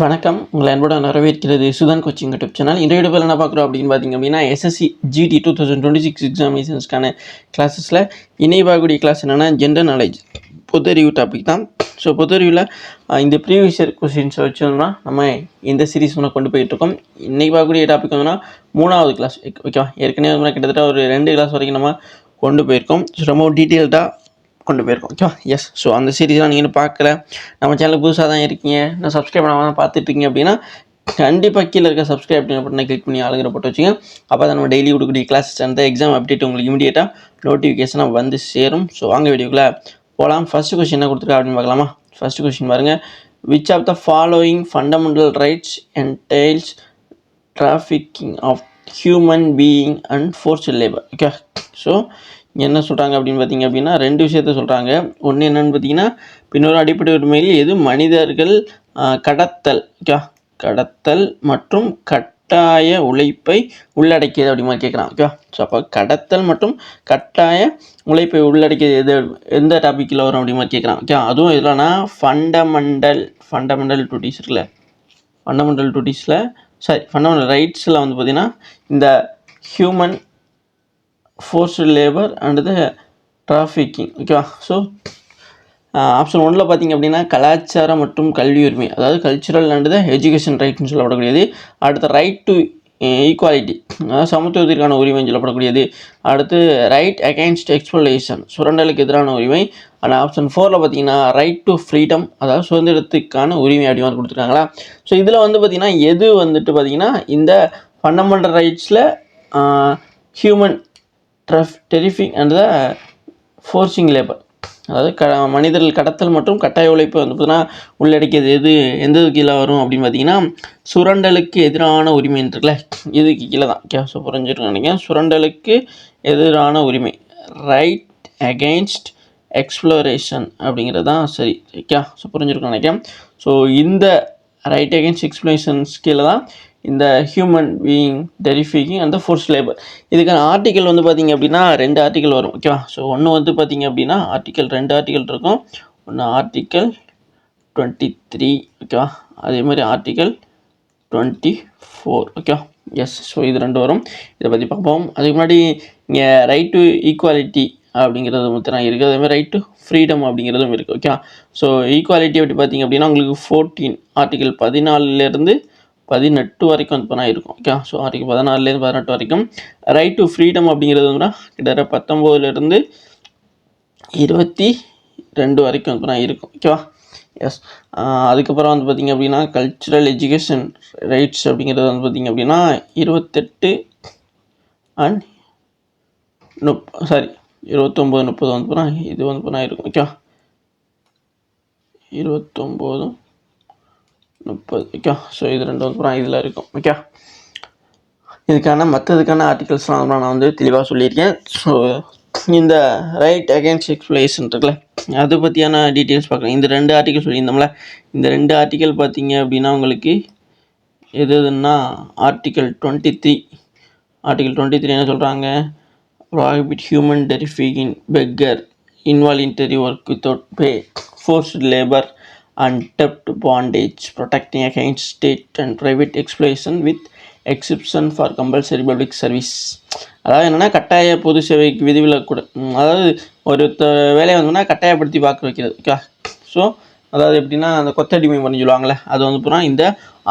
வணக்கம். உங்களை அன்புடன் வரவேற்கிறது சுதன் கோச்சிங் யூடியூப் சேனல். இன்றைய வீடியோவில் என்ன பார்க்குறோம் அப்படின்னு பார்த்தீங்க அப்படின்னா, எஸ்எஸ்சி ஜிடி 2026 எக்ஸாமினேஷன்ஸ்க்கான கிளாஸஸில் இணைவாகக்கூடிய கிளாஸ் என்னென்னா ஜென்ரல் நாலேஜ் பொதறிவு டாபிக் தான். ஸோ பொதறிவில் இந்த ப்ரீவியஸ் இயர் கொஸ்டின்ஸை வச்சோம்னா நம்ம இந்த சீரீஸ் கொண்டு போயிட்டுருக்கோம். இன்றைக்கி பார்க்கக்கூடிய டாபிக் வந்துன்னா 3வது கிளாஸ். ஓகேவா, ஏற்கனவே கிட்டத்தட்ட ஒரு 2 கிளாஸ் வரைக்கும் நம்ம கொண்டு போயிருக்கோம். ஸோ ரொம்ப டீட்டெயில்டாக கொண்டு போயிருக்கோம். ஓகேவா, எஸ். ஸோ அந்த சீரீஸ்லாம் நீங்கள் பார்க்கல, நம்ம சேனலுக்கு புதுசாக தான் இருக்கீங்க, நான் சப்ஸ்கிரைப் பண்ணாமல் தான் பார்த்துட்ருக்கீங்க அப்படின்னா கண்டிப்பாக கீழே இருக்க சப்ஸ்கிரைப் அப்படின்னா கிளிக் பண்ணி ஆளுங்கிற போட்டு வச்சுங்க. அப்போ தான் நம்ம டெய்லி கொடுக்கக்கூடிய கிளாஸஸ் அந்த எக்ஸாம் அப்டேட் உங்களுக்கு இமீடியட்டாக நோட்டிஃபிகேஷனாக வந்து சேரும். ஸோ வாங்க வீடியோக்குள்ளே போகலாம். ஃபஸ்ட்டு கொஸ்டின் என்ன கொடுத்துருக்கா அப்படின்னு பார்க்கலாமா. ஃபஸ்ட்டு கொஸ்டின் பாருங்கள். Which of the following fundamental rights entails trafficking of human being and forced labour. Okay, so என்ன சொல்கிறாங்க அப்படின்னு பார்த்தீங்க அப்படின்னா 2 விஷயத்த சொல்கிறாங்க. ஒன்று என்னென்னு பார்த்தீங்கன்னா, பின்னொரு அடிப்படை உரிமையில் எது மனிதர்கள் கடத்தல் மற்றும் கட்டாய உழைப்பை உள்ளடக்கியது அப்படிமா கேட்குறான். ஓகே, ஸோ அப்போ கடத்தல் மற்றும் கட்டாய உழைப்பை உள்ளடக்கியது எந்த டாப்பிக்கில் வரும் அப்படிமா கேட்குறான். ஓகே, அதுவும் எதுலனா ஃபண்டமெண்டல் டூட்டிஸ் இருக்குல்ல, ஃபண்டமெண்டல் ரைட்ஸில் வந்து பார்த்திங்கன்னா இந்த human forced labour and the trafficking. ஓகேவா, ஸோ ஆப்ஷன் 1ல் பார்த்திங்க அப்படின்னா கலாச்சாரம் மற்றும் கல்வி உரிமை, அதாவது கல்ச்சுரல் அண்ட் த எஜுகேஷன் ரைட்னு சொல்லப்படக்கூடியது. அடுத்த ரைட் டு ஈக்குவாலிட்டி, அதாவது சமத்துவத்திற்கான உரிமைன்னு சொல்லப்படக்கூடியது. அடுத்து ரைட் அகைன்ஸ்ட் எக்ஸ்ப்ளோரேஷன், சுரண்டலுக்கு எதிரான உரிமை. ஆனால் ஆப்ஷன் 4ல் பார்த்தீங்கன்னா ரைட் டு ஃப்ரீடம், அதாவது சுதந்திரத்துக்கான உரிமை அப்படி மாதிரி கொடுத்துருக்காங்களா. ஸோ இதில் வந்து பார்த்திங்கன்னா எது வந்துட்டு பார்த்திங்கன்னா இந்த ஃபண்டமெண்டல் ரைட்ஸில் human trafficking and the forcing labour, அதாவது மனிதர்கள் கடத்தல் மற்றும் கட்டாய உழைப்பு வந்து பார்த்தீங்கன்னா உள்ளடக்கியது எந்த கீழே வரும் அப்படின்னு பார்த்தீங்கன்னா சுரண்டலுக்கு எதிரான உரிமைன்னு இருக்குல்ல, இதுக்கு கீழே தான். ஓகே, ஸோ புரிஞ்சுட்டு நினைக்கிறேன். சுரண்டலுக்கு எதிரான உரிமை, ரைட் அகெயின்ஸ்ட் எக்ஸ்ப்ளோரேஷன் அப்படிங்கிறது தான் சரி. ஓகே, ஸோ புரிஞ்சுருக்கேன் நினைக்கிறேன். ஸோ இந்த ரைட் அகெயின்ஸ்ட் எக்ஸ்ப்ளோரேஷன்ஸ் கீழே தான் இந்த ஹியூமன் பீயிங் டெரிஃபிக்கிங் அந்த ஃபோர்ஸ் லேபர். இதுக்கான ஆர்டிக்கல் வந்து பார்த்திங்க அப்படின்னா 2 ஆர்டிக்கல் வரும். ஓகேவா, ஸோ ஒன்று வந்து பார்த்திங்க அப்படின்னா 2 ஆர்டிக்கல் இருக்கும். ஒன்று ஆர்டிக்கல் 23, ஓகேவா, அதே மாதிரி ஆர்டிக்கல் 24. ஓகேவா, எஸ். ஸோ இது 2 வரும், இதை பற்றி பார்ப்போம். அதுக்கு முன்னாடி இங்கே ரைட் டு ஈக்குவாலிட்டி அப்படிங்கிறது மட்டும் இருக்குது, அதேமாதிரி ரைட் டு ஃப்ரீடம் அப்படிங்கிறதும் இருக்குது. ஓகே, ஸோ ஈக்குவாலிட்டி எப்படி பார்த்திங்க அப்படின்னா உங்களுக்கு 14 ஆர்டிக்கல் 14லேருந்து 18 வரைக்கும் வந்து பண்ணால் இருக்கும். ஓகே, ஸோ ஆர்டிக்கல் 14லேருந்து 18 வரைக்கும். ரைட் டு ஃப்ரீடம் அப்படிங்கிறது வந்து கிட்டத்தட்ட 19லேருந்து 22 வரைக்கும் வந்து பண்ணால் இருக்கும். ஓகேவா, எஸ். அதுக்கப்புறம் வந்து பார்த்திங்க அப்படின்னா கல்ச்சுரல் எஜுகேஷன் ரைட்ஸ் அப்படிங்கிறது வந்து பார்த்திங்க அப்படின்னா 28 அண்ட் 29, 30 வந்து பண்ணால் இது வந்து பண்ணால் இருக்கும். ஓகே, 29, 30. ஓகே, ஸோ இது 2 வந்து இதில் இருக்கும். ஓகே, மற்றதுக்கான ஆர்டிகல்ஸ்லாம் நான் வந்து தெளிவாக சொல்லியிருக்கேன். ஸோ இந்த ரைட் அகெயின்ஸ்ட் எக்ஸ்ப்ளோரேஷன் இருக்குல்ல, அதை பற்றியான டீட்டெயில்ஸ் பார்க்கலாம். இந்த 2 ஆர்டிக்கல் சொல்லியிருந்தோம்ல, இந்த 2 ஆர்டிக்கல் பார்த்தீங்க அப்படின்னா உங்களுக்கு எதுன்னா ஆர்டிக்கல் 23 என்ன சொல்கிறாங்க, prohibit human trafficking, beggar, involuntary work without pay, forced labor and debt bondage, protecting against state and private exploitation with exception for compulsory public service. அதாவது என்னென்னா கட்டாய பொது சேவைக்கு விதிவிலக்கு, அதாவது ஒரு வேலையை வந்துன்னா கட்டாயப்படுத்தி பார்க்க வைக்கிறது. ஓகே, ஸோ அதாவது எப்படின்னா அந்த கொத்தடிமை பண்ணி சொல்லுவாங்களே, அது வந்து இந்த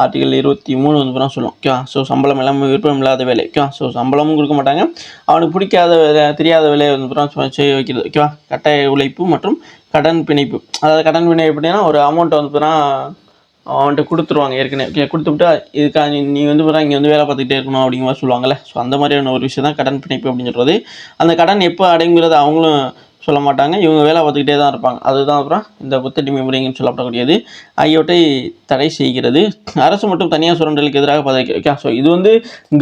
ஆர்டிகல் 23 வந்து சொல்லுவோம். ஓகே, ஸோ சம்பளம் இல்லாமல் விருப்பம் இல்லாத வேலை. ஓகே, ஸோ சம்பளமும் கொடுக்க மாட்டாங்க, அவனுக்கு பிடிக்காத வேலை, தெரியாத வேலையை வந்து செய்ய வைக்கிறது. ஓகேவா, கட்டாய உழைப்பு மற்றும் கடன் பிணைப்பு, அதாவது கடன் பிணைப்பு எப்படின்னா ஒரு அமௌண்ட்டை வந்து அவன்கிட்ட கொடுத்துருவாங்க ஏற்கனவே. ஓகே, கொடுத்துவிட்டு இதுக்காக நீ வந்து இங்கே வந்து வேலை பார்த்துக்கிட்டே இருக்கணும் அப்படிங்கிற மாதிரி சொல்லுவாங்கள்ல. ஸோ அந்த மாதிரியான ஒரு விஷயம் தான் கடன் பிணைப்பு அப்படின்னு சொல்கிறது. அந்த கடன் எப்போ அடைங்கிறது அவங்களும் சொல்ல மாட்டாங்க, இவங்க வேலை பார்த்துக்கிட்டே தான் இருப்பாங்க. அதுதான் அப்புறம் இந்த குத்தடிமை முறைங்கன்னு சொல்லப்படக்கூடியது ஆகியவற்றை தடை செய்கிறது. அரசு மற்றும் தனியார் சுரண்டலுக்கு எதிராக பதவி. ஓகே, ஸோ இது வந்து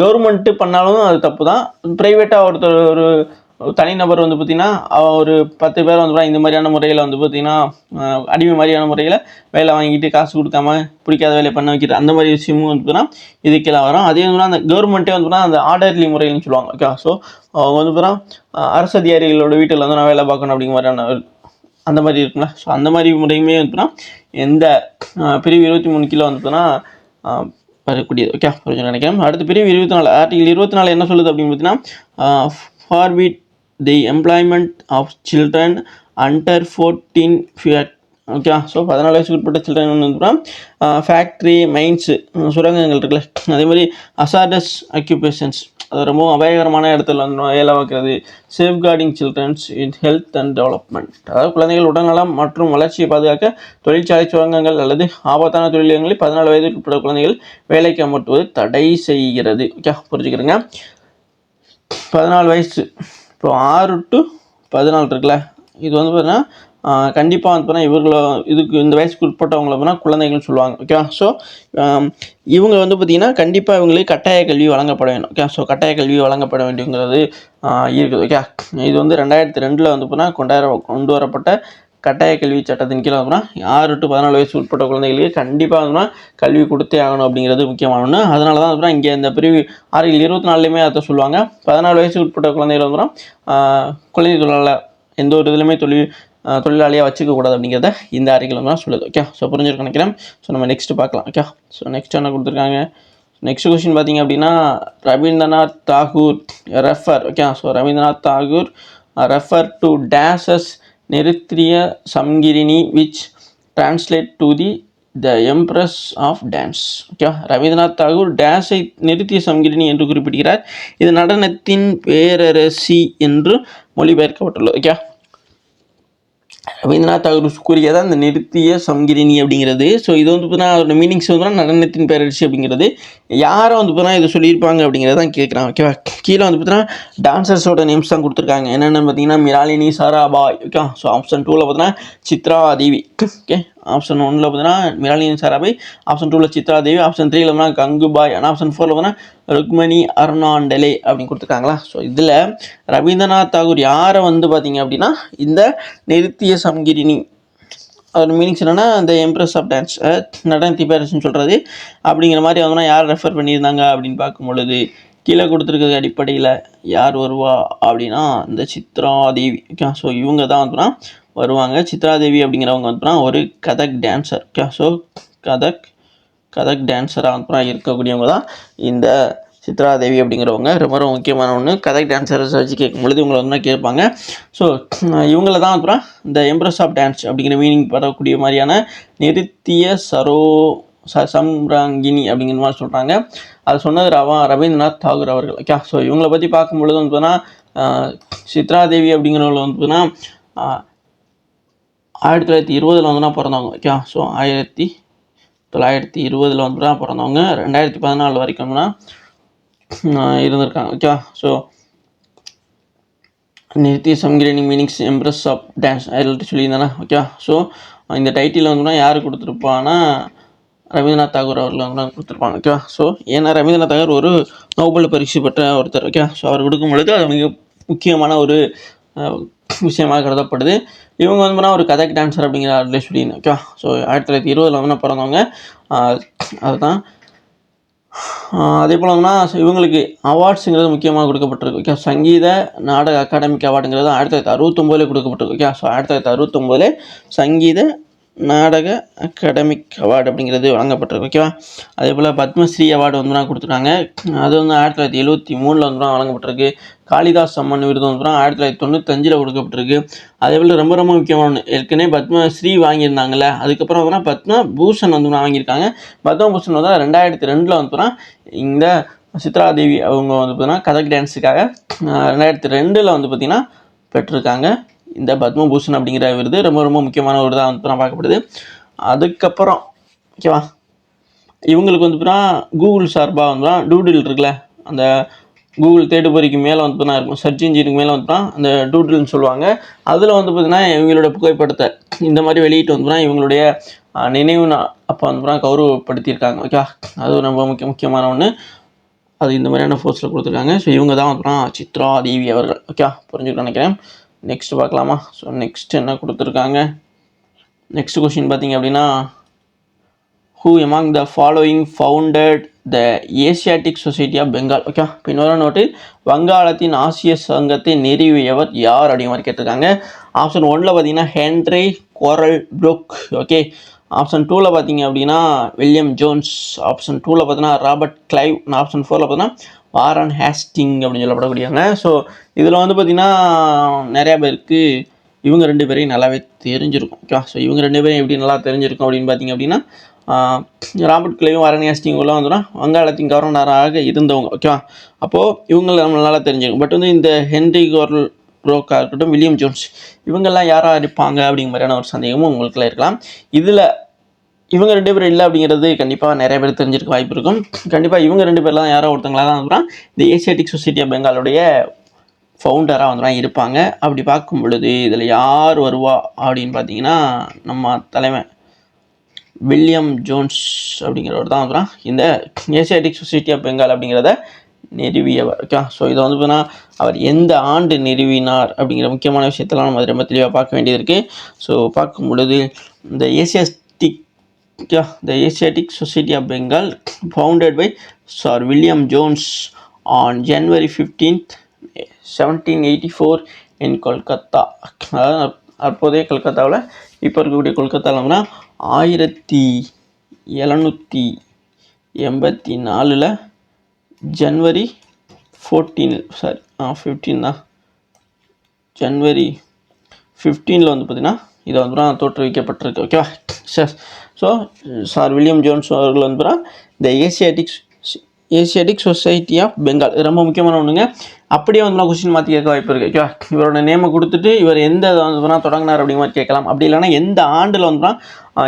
கவர்மெண்ட்டு பண்ணாலும் அது தப்பு தான். ப்ரைவேட்டாக ஒருத்தர் ஒரு தனிநபர் வந்து பார்த்திங்கன்னா ஒரு 10 பேர் வந்து இந்த மாதிரியான முறையில் வந்து பார்த்திங்கன்னா அடிமை மாதிரியான முறையில் வேலை வாங்கிட்டு காசு கொடுக்காம பிடிக்காத வேலையை பண்ண வைக்கிறது, அந்த மாதிரி விஷயமும் வந்து பார்த்தீங்கன்னா இதுக்கெல்லாம் வரும். அதே வந்து அந்த கவர்மெண்ட்டே வந்து அந்த ஆர்டர்லி முறைன்னு சொல்லுவாங்க. ஓகே, ஸோ அவங்க வந்து பார்த்தீங்கன்னா அரசு அதிகாரிகளோட வீட்டில் வந்து நான் வேலை பார்க்கணும் அப்படிங்கிற மாதிரியான அந்த மாதிரி இருக்குங்களா. ஸோ அந்த மாதிரி முறையுமே வந்துன்னா எந்த பிரிவு 23 கீழே வந்துன்னா வரக்கூடியது. ஓகே புரிஞ்சு நினைக்கிறேன். அடுத்து பிரிவு 24 ஆர்டிகல் 24 என்ன சொல்லுது அப்படின்னு பார்த்தீங்கன்னா forbid the employment of children under 14 okay. So 14 வயசுக்கு உட்பட்ட சில்ட்ரன் வந்துன்னா ஃபேக்ட்ரி மைன்ஸு சுரங்கங்கள் இருக்குல்ல, அதே மாதிரி அசார்டஸ் அக்யூபேஷன்ஸ், அது ரொம்ப அபாயகரமான இடத்துல வந்து வேலை பார்க்குறது, safeguarding childrens in health and development, அதாவது குழந்தைகள் உடல்நலம் மற்றும் வளர்ச்சியை பாதுகாக்க தொழிற்சாலை சுரங்கங்கள் அல்லது ஆபத்தான தொழிலகங்களில் 14 வயதுக்கு உட்பட்ட குழந்தைகள் வேலைக்கு அமர்த்துவது தடை செய்கிறது. ஓகே புரிஞ்சுக்கிறேங்க. 14 வயசு இப்போ 6 to 14 இருக்குல்ல, இது வந்து பார்த்தீங்கன்னா கண்டிப்பாக வந்து பார்த்தீங்கன்னா இவர்களை இதுக்கு இந்த வயசுக்கு உட்பட்டவங்களை பார்த்தீங்கன்னா குழந்தைகள்னு சொல்லுவாங்க. ஓகே. ஸோ இவங்க வந்து பார்த்திங்கன்னா கண்டிப்பாக இவங்களுக்கு கட்டாய கல்வி வழங்கப்பட வேண்டும். ஓகே. ஸோ கட்டாய கல்வி வழங்கப்பட வேண்டியங்கிறது இருக்குது. ஓகே. இது வந்து 2002 வந்து பார்த்தீங்கன்னா கொண்டு வரப்பட்ட கட்டாய கல்வி சட்டத்தின் கீழே வந்து 6 to 14 வயசு உட்பட்ட குழந்தைகளுக்கு கண்டிப்பாக வந்து கல்வி கொடுத்தே ஆகணும் அப்படிங்கிறது முக்கியமான ஒன்று. அதனால தான் வந்து இங்கே இந்த பிரிவு ஆர்டிகல் 24லையுமே அதை சொல்லுவாங்க. 14 வயசு உட்பட்ட குழந்தைகள் வந்து குழந்தை தொழிலாளர் எந்த ஒரு இதுலையுமே தொழிலாளியாக வச்சுக்கக்கூடாது அப்படிங்கிறத இந்த ஆர்டிகல் தான் சொல்லுது. ஓகே. ஸோ புரிஞ்சிருக்க நினைக்கிறேன். ஸோ நம்ம நெக்ஸ்ட்டு பார்க்கலாம். ஓகே. ஸோ நெக்ஸ்ட் என்ன கொடுத்துருக்காங்க, நெக்ஸ்ட் கொஸ்டின் பார்த்திங்க அப்படின்னா Rabindranath Tagore refer. Okay. So Rabindranath Tagore refer to dash as Nritya Samragini which translate to the empress of dance. Okay. Rabindranath Tagore டேஸை நிருத்திய சம்கிரினி என்று குறிப்பிடுகிறார். இது நடனத்தின் பேரரசி என்று மொழிபெயர்க்கப்பட்டுள்ளது. ஓகே. ரவீந்திரநாத் தாகூர் கூறியதான் இந்த நிருத்திய சம்கிரினி அப்படிங்கிறது. ஸோ இது வந்து பார்த்தீங்கன்னா அதோட மீனிங்ஸ் வந்து நடனத்தின் பேரரசி அப்படிங்கிறது யாரை வந்து பார்த்தீங்கன்னா இதை சொல்லியிருப்பாங்க அப்படிங்கிறத தான் கேட்குறாங்க. ஓகேவா. கீழே வந்து பார்த்தீங்கன்னா டான்சர்ஸோட நேம்ஸ் தான் கொடுத்துருக்காங்க. என்னென்னு பார்த்தீங்கன்னா மிராலினி சாராபாய். ஓகே. ஸோ ஆப்ஷன் 2ல் பார்த்தீங்கன்னா சித்ரா தேவி. ஓகே. ஆப்ஷன் 1ல் பார்த்தீங்கன்னா மிராலினி சாராபாய், ஆப்ஷன் 2ல் சித்ரா தேவி, ஆப்ஷன் 3ல் பார்த்தீங்கன்னா கங்குபாய், அண்ட் ஆப்ஷன் 4ல் பார்த்தீங்கன்னா ருக்மணி அருணாண்டலே அப்படின்னு கொடுத்துருக்காங்களா. ஸோ இதில் ரவீந்திரநாத் தாகூர் யாரை வந்து பார்த்தீங்க அப்படின்னா இந்த நிருத்திய சம்கிரினி அதோட மீனிங்ஸ் என்னென்னா இந்த எம்ப்ரஸ் ஆஃப் டான்ஸ் நடனத்தி பேரரசுன்னு சொல்கிறது அப்படிங்கிற மாதிரி வந்து யார் ரெஃபர் பண்ணியிருந்தாங்க அப்படின்னு பார்க்கும் பொழுது கீழே கொடுத்துருக்கிறது அடிப்படையில் யார் வருவா அப்படின்னா இந்த சித்ரா தேவி. ஓகே. ஸோ இவங்க தான் வந்துன்னா வருவாங்க. சித்ரா தேவி அப்படிங்கிறவங்க வந்துன்னா ஒரு Kathak dancer. Okay. So Kathak டான்ஸராக வந்துனா இருக்கக்கூடியவங்க தான் இந்த சித்ரா தேவி அப்படிங்கிறவங்க. ரொம்ப ரொம்ப முக்கியமான ஒன்று. கதக் டான்ஸர்ஸ் வச்சு கேட்கும் பொழுது இவங்களை வந்து கேட்பாங்க. ஸோ இவங்கள தான் அப்புறம் இந்த எம்ப்ரஸ் ஆஃப் டான்ஸ் அப்படிங்கிற மீனிங் படக்கூடிய மாதிரியான நிருத்திய சம்ராங்கினி அப்படிங்கிற மாதிரி சொல்கிறாங்க. அது சொன்னது ரவீந்திரநாத் தாகூர் அவர்கள். ஓகே. ஸோ இவங்களை பற்றி பார்க்கும்பொழுது வந்து பார்த்தீங்கன்னா சித்ரா தேவி அப்படிங்கிறவங்க வந்து பார்த்தீங்கன்னா 1920 வந்துன்னா பிறந்தவங்க. ஓகே. ஸோ 1920 வந்து தான் பிறந்தவங்க. 2014 வரைக்கும்னா இருந்திருக்காங்க. Okay. So Nritya Samragini meanings empress of dance அதில் சொல்லியிருந்தேன்னா. ஓகே. ஸோ இந்த டைட்டில் வந்துன்னா யார் கொடுத்துருப்பான்னா ரவீந்திரநாத் தாகூர் அவர்கள் வந்து கொடுத்துருப்பாங்க. ஓகே. ஸோ ஏன்னா ரவீந்திரநாத் தாகூர் ஒரு நோபல் பரிசு பெற்ற ஒருத்தர். ஓகே. ஸோ அவர் கொடுக்கும் பொழுது அது மிக முக்கியமான ஒரு விஷயமாக கருதப்படுது. இவங்க வந்து ஒரு கதக் டான்ஸர் அப்படிங்கிற அதில் சொல்லியிருந்தேன். ஓகே. ஸோ 1920 வந்து பிறந்தவங்க. அதுதான் அதே போல் வந்துன்னா இவங்களுக்கு அவார்ட்ஸுங்கிறது முக்கியமாக கொடுக்கப்பட்டிருக்கு. ஓகே. சங்கீத நாடக அகாடமிக் அவார்டுங்கிறது 1969 கொடுக்கப்பட்டிருக்கு. ஓகே. ஸோ 1969 சங்கீத நாடக அகாடமிக் அவார்டு அப்படிங்கிறது வழங்கப்பட்டிருக்கு. ஓகேவா. அதே போல் பத்மஸ்ரீ அவார்டு வந்து கொடுத்துருக்காங்க. அது வந்து 1973 வந்து வழங்கப்பட்டிருக்கு. காளிதாஸ் சம்மன் விருது வந்து 1995 கொடுக்கப்பட்டிருக்கு. அதே போல் ரொம்ப ரொம்ப முக்கியமான ஏற்கனவே பத்மஸ்ரீ வாங்கியிருந்தாங்கல்ல, அதுக்கப்புறம் வந்து பத்மபூஷன் வந்து வாங்கியிருக்காங்க. பத்மபூஷன் வந்து 2002 வந்து இந்த சித்ரா தேவி அவங்க வந்து பார்த்தீங்கன்னா கதக் டான்ஸுக்காக 2002 வந்து பார்த்திங்கன்னா பெற்றிருக்காங்க. இந்த பத்மபூஷன் அப்படிங்கிற விருது ரொம்ப ரொம்ப முக்கியமான ஒரு தான் வந்து பார்க்கப்படுது. அதுக்கப்புறம் ஓகேவா இவங்களுக்கு வந்து கூகுள் சார்பாக வந்து டூடில் இருக்குல்ல, அந்த கூகுள் தேடுபொறிக்கு மேலே வந்து இருக்கும், சர்ச் இன்ஜினுக்கு மேலே வந்து அந்த டூடில்னு சொல்லுவாங்க. அதில் வந்து பார்த்திங்கன்னா இவங்களோட புகைப்படத்தை இந்த மாதிரி வெளியிட்டு வந்து இவங்களுடைய நினைவு அப்போ வந்து கௌரவப்படுத்தியிருக்காங்க. ஓகே. அது ரொம்ப முக்கியமான ஒன்று. அது இந்த மாதிரியான போஸ்ட்டில் கொடுத்துருக்காங்க. ஸோ இவங்க தான் வந்து சித்ரா தேவி அவர்கள். ஓகே. புரிஞ்சுக்க நினைக்கிறேன். நெக்ஸ்ட் பார்க்கலாமா. ஸோ நெக்ஸ்ட் என்ன கொடுத்துருக்காங்க, நெக்ஸ்ட் கொஸ்டின் பார்த்திங்க அப்படின்னா who among the following founded the Asiatic Society of Bengal. Okay. பின்னொரு நோட்டில் வங்காளத்தின் ஆசிய சங்கத்தை நிறுவியவர் யார் அப்படிங்கிற மாதிரி கேட்டிருக்காங்க. ஆப்ஷன் 1ல் பார்த்தீங்கன்னா ஹென்ரி கோரல் ப்ரூக். ஓகே, ஆப்ஷன் 2ல் பார்த்தீங்க அப்படின்னா வில்லியம் ஜோன்ஸ். ஆப்ஷன் 2ல் பார்த்தீங்கன்னா ராபர்ட் கிளைவ். ஆப்ஷன் 4ல் பார்த்தீங்கன்னா வாரன் ஹேஸ்டிங் அப்படின்னு சொல்லப்படக்கூடியவங்க. ஸோ இதில் வந்து பார்த்திங்கன்னா நிறையா பேருக்கு இவங்க 2 பேரையும் நல்லாவே தெரிஞ்சிருக்கும். ஓகேவா? ஸோ இவங்க 2 பேரும் எப்படி நல்லா தெரிஞ்சிருக்கும் அப்படின்னு பார்த்தீங்க அப்படின்னா ராபர்ட் கிளைவும் வாரன் ஹேஸ்டிங்லாம் வந்துன்னா வங்காளத்தின் கவர்னராக இருந்தவங்க. ஓகேவா? அப்போது இவங்களை நம்ம நல்லா தெரிஞ்சிருக்கும். பட் வந்து இந்த ஹென்ரி கோரல் ப்ரூக்காக இருக்கட்டும், வில்லியம் ஜோன்ஸ், இவங்கெல்லாம் யாராக இருப்பாங்க அப்படிங்கிற மாதிரியான ஒரு சந்தேகமும் உங்களுக்குலாம் இருக்கலாம். இதில் இவங்க 2 பேர் இல்லை அப்படிங்கிறது கண்டிப்பாக நிறைய பேர் தெரிஞ்சிருக்க வாய்ப்பு இருக்கும். கண்டிப்பாக இவங்க 2 பேர்லாம் யாரோ ஒருத்தங்களாக தான் வந்துடும் இந்த ஏசியாட்டிக் சொசைட்டி ஆஃப் பெங்காலுடைய ஃபவுண்டராக வந்துடும் இருப்பாங்க. அப்படி பார்க்கும் பொழுது இதில் யார் வருவா அப்படின்னு பார்த்தீங்கன்னா நம்ம தலைமை வில்லியம் ஜோன்ஸ் அப்படிங்கிறவர் தான் வந்துடும் இந்த ஏசியாட்டிக் சொசைட்டி ஆஃப் பெங்கால் அப்படிங்கிறத நிறுவியவர். ஓகே, ஸோ இதை வந்து பார்த்தீங்கன்னா அவர் எந்த ஆண்டு நிறுவினார் அப்படிங்கிற முக்கியமான விஷயத்தெல்லாம் நம்ம ரொம்ப தெளிவாக பார்க்க வேண்டியது இருக்குது. ஸோ பார்க்கும் பொழுது இந்த The Asiatic Society of Bengal, founded by Sir William Jones on January 15th, 1784 in Kolkata. அப்போதைய கல்கத்தாவில் இப்போ இருக்கக்கூடிய கொல்கத்தாவில் 1784 ஜனவரி 15 தான், ஜனவரி 15 வந்து பார்த்திங்கன்னா இதை வந்து தோற்றுவிக்கப்பட்டிருக்கு. ஓகேவா? Sir, so sir William Jones அவர்கள் வந்து இந்த ஏசியாட்டிக் சொசைட்டி ஆஃப் பெங்கால் ரொம்ப முக்கியமான ஒன்றுங்க. அப்படியே வந்து கொஸ்டின் மாற்றி கேட்க வாய்ப்பு இருக்குது. ஓகேவா? இவரோட நேமை கொடுத்துட்டு இவர் எந்த வந்து தொடங்கினார் அப்படிங்கிற மாதிரி கேட்கலாம். அப்படி இல்லைனா எந்த ஆண்டில் வந்து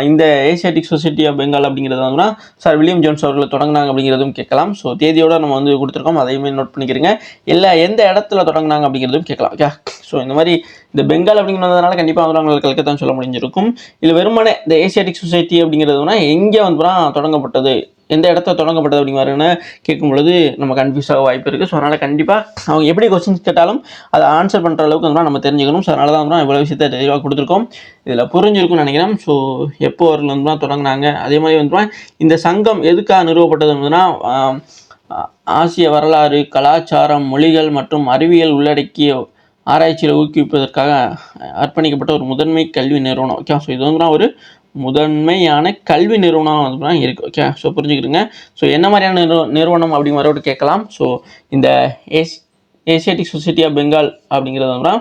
இந்த ஏசியாட்டிக் சொசைட்டி ஆஃப் பெங்கால் அப்படிங்கிறது வந்து சார் வில்லியம் ஜோன்ஸ் அவர்கள் தொடங்கினாங்க அப்படிங்கிறதும் கேட்கலாம். ஸோ தேதியோடு நம்ம வந்து கொடுத்துருக்கோம், அதையுமே நோட் பண்ணிக்கிறீங்க. இல்லை எந்த இடத்துல தொடங்கினாங்க அப்படிங்கிறதும் கேட்கலாம். ஓகே, ஸோ இந்த மாதிரி இந்த பெங்கால் அப்படிங்கிறதுனால கண்டிப்பாக வந்து அவங்களுக்கு கல்கத்தான் சொல்ல முடிஞ்சிருக்கும். இல்லை வெறுமனே இந்த ஏசியாட்டிக் சொசைட்டி அப்படிங்கிறதுனா எங்கே வந்து தொடங்கப்பட்டது, எந்த இடத்துல தொடங்கப்பட்டது அப்படிங்கிற கேட்கும் பொழுது நம்ம கன்ஃபியூஸ் ஆக வாய்ப்பு இருக்குது. ஸோ அதனால் கண்டிப்பாக அவங்க எப்படி கொஸ்டின்ஸ் கேட்டாலும் அதை ஆன்சர் பண்ணுற அளவுக்கு வந்து நம்ம தெரிஞ்சுக்கணும். ஸோ அதனால தான் வந்து இவ்வளோ விஷயத்தை தெளிவாக கொடுத்துருக்கோம். இதில் புரிஞ்சிருக்கும்னு நினைக்கிறேன். ஸோ எப்போ அவர்கள் வந்து தொடங்கினாங்க, அதே மாதிரி வந்து இந்த சங்கம் எதுக்காக நிறுவப்பட்டது அப்படின்னா ஆசிய வரலாறு, கலாச்சாரம், மொழிகள் மற்றும் அறிவியல் உள்ளடக்கிய ஆராய்ச்சியை ஊக்குவிப்பதற்காக அர்ப்பணிக்கப்பட்ட ஒரு முதன்மை கல்வி நிறுவனம். ஓகே, ஸோ இது வந்து ஒரு முதன்மையான கல்வி நிறுவனம் வந்து இருக்குது. Okay, so புரிஞ்சுக்கிட்டுங்க. ஸோ என்ன மாதிரியான நிறுவனம் அப்படிங்கிற கேட்கலாம். ஸோ இந்த ஏசியாட்டிக் சொசைட்டி ஆஃப் பெங்கால் அப்படிங்கிறது வந்து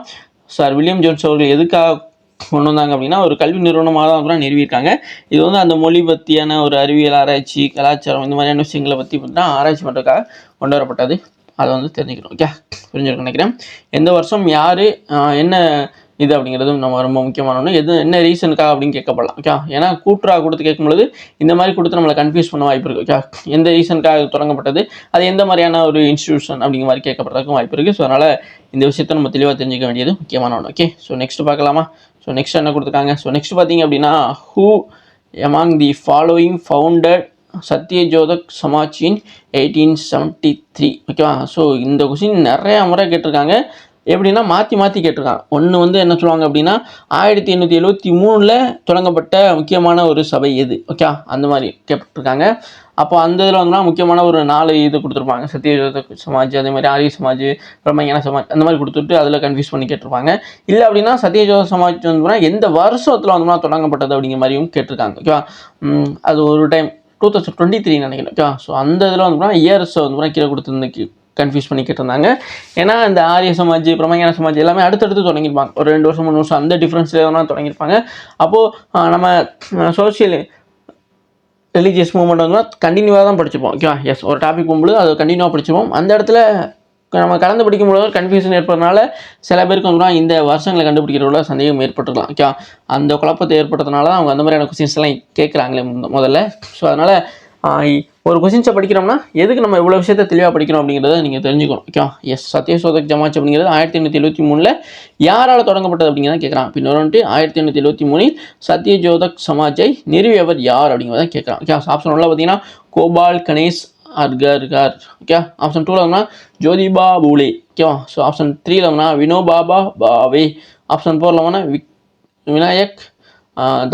சார் வில்லியம் ஜோன்ஸ் அவர்கள் எதுக்காக கொண்டு வந்தாங்க அப்படின்னா ஒரு கல்வி நிறுவனமாக தான் வந்து நிறுவியிருக்காங்க. இது வந்து அந்த மொழி பற்றியான ஒரு அறிவியல் ஆராய்ச்சி, கலாச்சாரம், இந்த மாதிரியான விஷயங்களை பற்றி பார்த்தீங்கன்னா ஆராய்ச்சி பண்ணுறதுக்காக கொண்டு வரப்பட்டது. அதை வந்து தெரிஞ்சுக்கணும். ஓகே, புரிஞ்சுருக்குன்னு நினைக்கிறேன். எந்த வருஷம் யார் என்ன இது அப்படிங்கிறதும் நம்ம ரொம்ப முக்கியமான ஒன்று. என்ன ரீசனுக்காக அப்படின்னு கேட்கப்படலாம். ஓகே, ஏன்னா கூட்டுறாக கொடுத்து கேட்கும்பொழுது இந்த மாதிரி கொடுத்து நம்மளை கன்ஃபியூஸ் பண்ண வாய்ப்பு இருக்குது. ஓகே, எந்த ரீசனுக்காக தொடங்கப்பட்டது, அது எந்த மாதிரியான ஒரு இன்ஸ்டியூஷன் அப்படிங்கிற மாதிரி கேட்கப்படுறதுக்கும் வாய்ப்பு இருக்குது. ஸோ அதனால் இந்த விஷயத்தை நம்ம தெளிவாக தெரிஞ்சுக்க வேண்டியது முக்கியமான ஒன்று. ஓகே, ஸோ நெக்ஸ்ட் பார்க்கலாமா? ஸோ நெக்ஸ்ட் என்ன கொடுத்துருக்காங்க? ஸோ நெக்ஸ்ட் பார்த்தீங்க அப்படின்னா who among the following founded Satyashodhak Samaj in 1873. ஓகேவா? ஸோ இந்த கொஸ்டின் நிறையா முறை கேட்டிருக்காங்க. எப்படின்னா மாற்றி கேட்டிருக்காங்க. ஒன்று வந்து என்ன சொல்லுவாங்க அப்படின்னா 1873 தொடங்கப்பட்ட முக்கியமான ஒரு சபை எது? ஓகே, அந்த மாதிரி கேட்டிருக்காங்க. அப்போ அந்த இதில் வந்து முக்கியமான ஒரு 4 இது கொடுத்துருப்பாங்க. சத்யஜோதக் சமாஜ், அதே மாதிரி ஆரிய சமாஜ், பிரம்மஞான சமாஜ், அந்த மாதிரி கொடுத்துட்டு அதில் கன்ஃபியூஸ் பண்ணி கேட்டிருப்பாங்க. இல்லை அப்படின்னா சத்யஜோதக் சமாஜ் வந்து எந்த வருஷத்தில் வந்து தொடங்கப்பட்டது அப்படிங்கிற மாதிரியும் கேட்டிருக்காங்க. ஓகேவா? அது ஒரு டைம் 2023 நினைக்கிறேன். ஓகே, ஸோ அந்த இதில் வந்து இயர்ஸ் வந்து கீழே கொடுத்துருந்து கன்ஃபியூஸ் பண்ணி கேட்டிருந்தாங்க. ஏன்னா இந்த ஆரிய சமாஜ், பிரம்மஞான சமாஜ் எல்லாமே அடுத்தடுத்து தொடங்கியிருப்பாங்க. ஒரு 2 வருஷம் 3 வருஷம் அந்த டிஃப்ரென்ஸில் தான் தொடங்கியிருப்பாங்க. அப்போது நம்ம சோஷியல் ரிலீஜியஸ் மூவ்மெண்ட் வந்து கண்டினியூவாக தான் படிச்சுப்போம். ஓகேவா? எஸ், ஒரு டாபிக் போகும்போது அதை கண்டினியூவாக படிச்சுப்போம். அந்த இடத்துல நம்ம கலந்து படிக்கும்போது கன்ஃபியூஷன் ஏற்படுறதுனால சில பேருக்கு வந்து இந்த வருஷங்களை கண்டுபிடிக்கிறவங்கள சந்தேகம் ஏற்பட்டுருக்கலாம். ஓகே, அந்த குழப்பத்தை ஏற்படுறதுனால தான் அவங்க அந்த மாதிரியான கொஸ்டின்ஸ் எல்லாம் கேட்குறாங்களே முதல்ல. ஸோ அதனால் ஒரு கொஸ்டின்ஸை படிக்கிறோம்னா எதுக்கு நம்ம இவ்வளோ விஷயத்தை தெளிவாக படிக்கிறோம் அப்படிங்கிறத நீங்கள் தெரிஞ்சுக்கணும். ஓகே, எஸ், சத்யஜோதக் சமாஜ் அப்படிங்கிறது 1873 யாரால் தொடங்கப்பட்டது அப்படிங்கிறத கேட்குறான். பின்னர் வந்துட்டு 1873 சத்யஜோதக் சமாஜை நிறுவியவர் யார் அப்படிங்கிறத கேட்குறான். ஓகே, ஆப்ஷன் 1 பார்த்தீங்கன்னா கோபால் கணேஷ் அர்கர்கர். Okay, option 2 Jyotiba Phule. ஓகேவா? So option 3 Vinoba Bhave. Option 4 Vinayak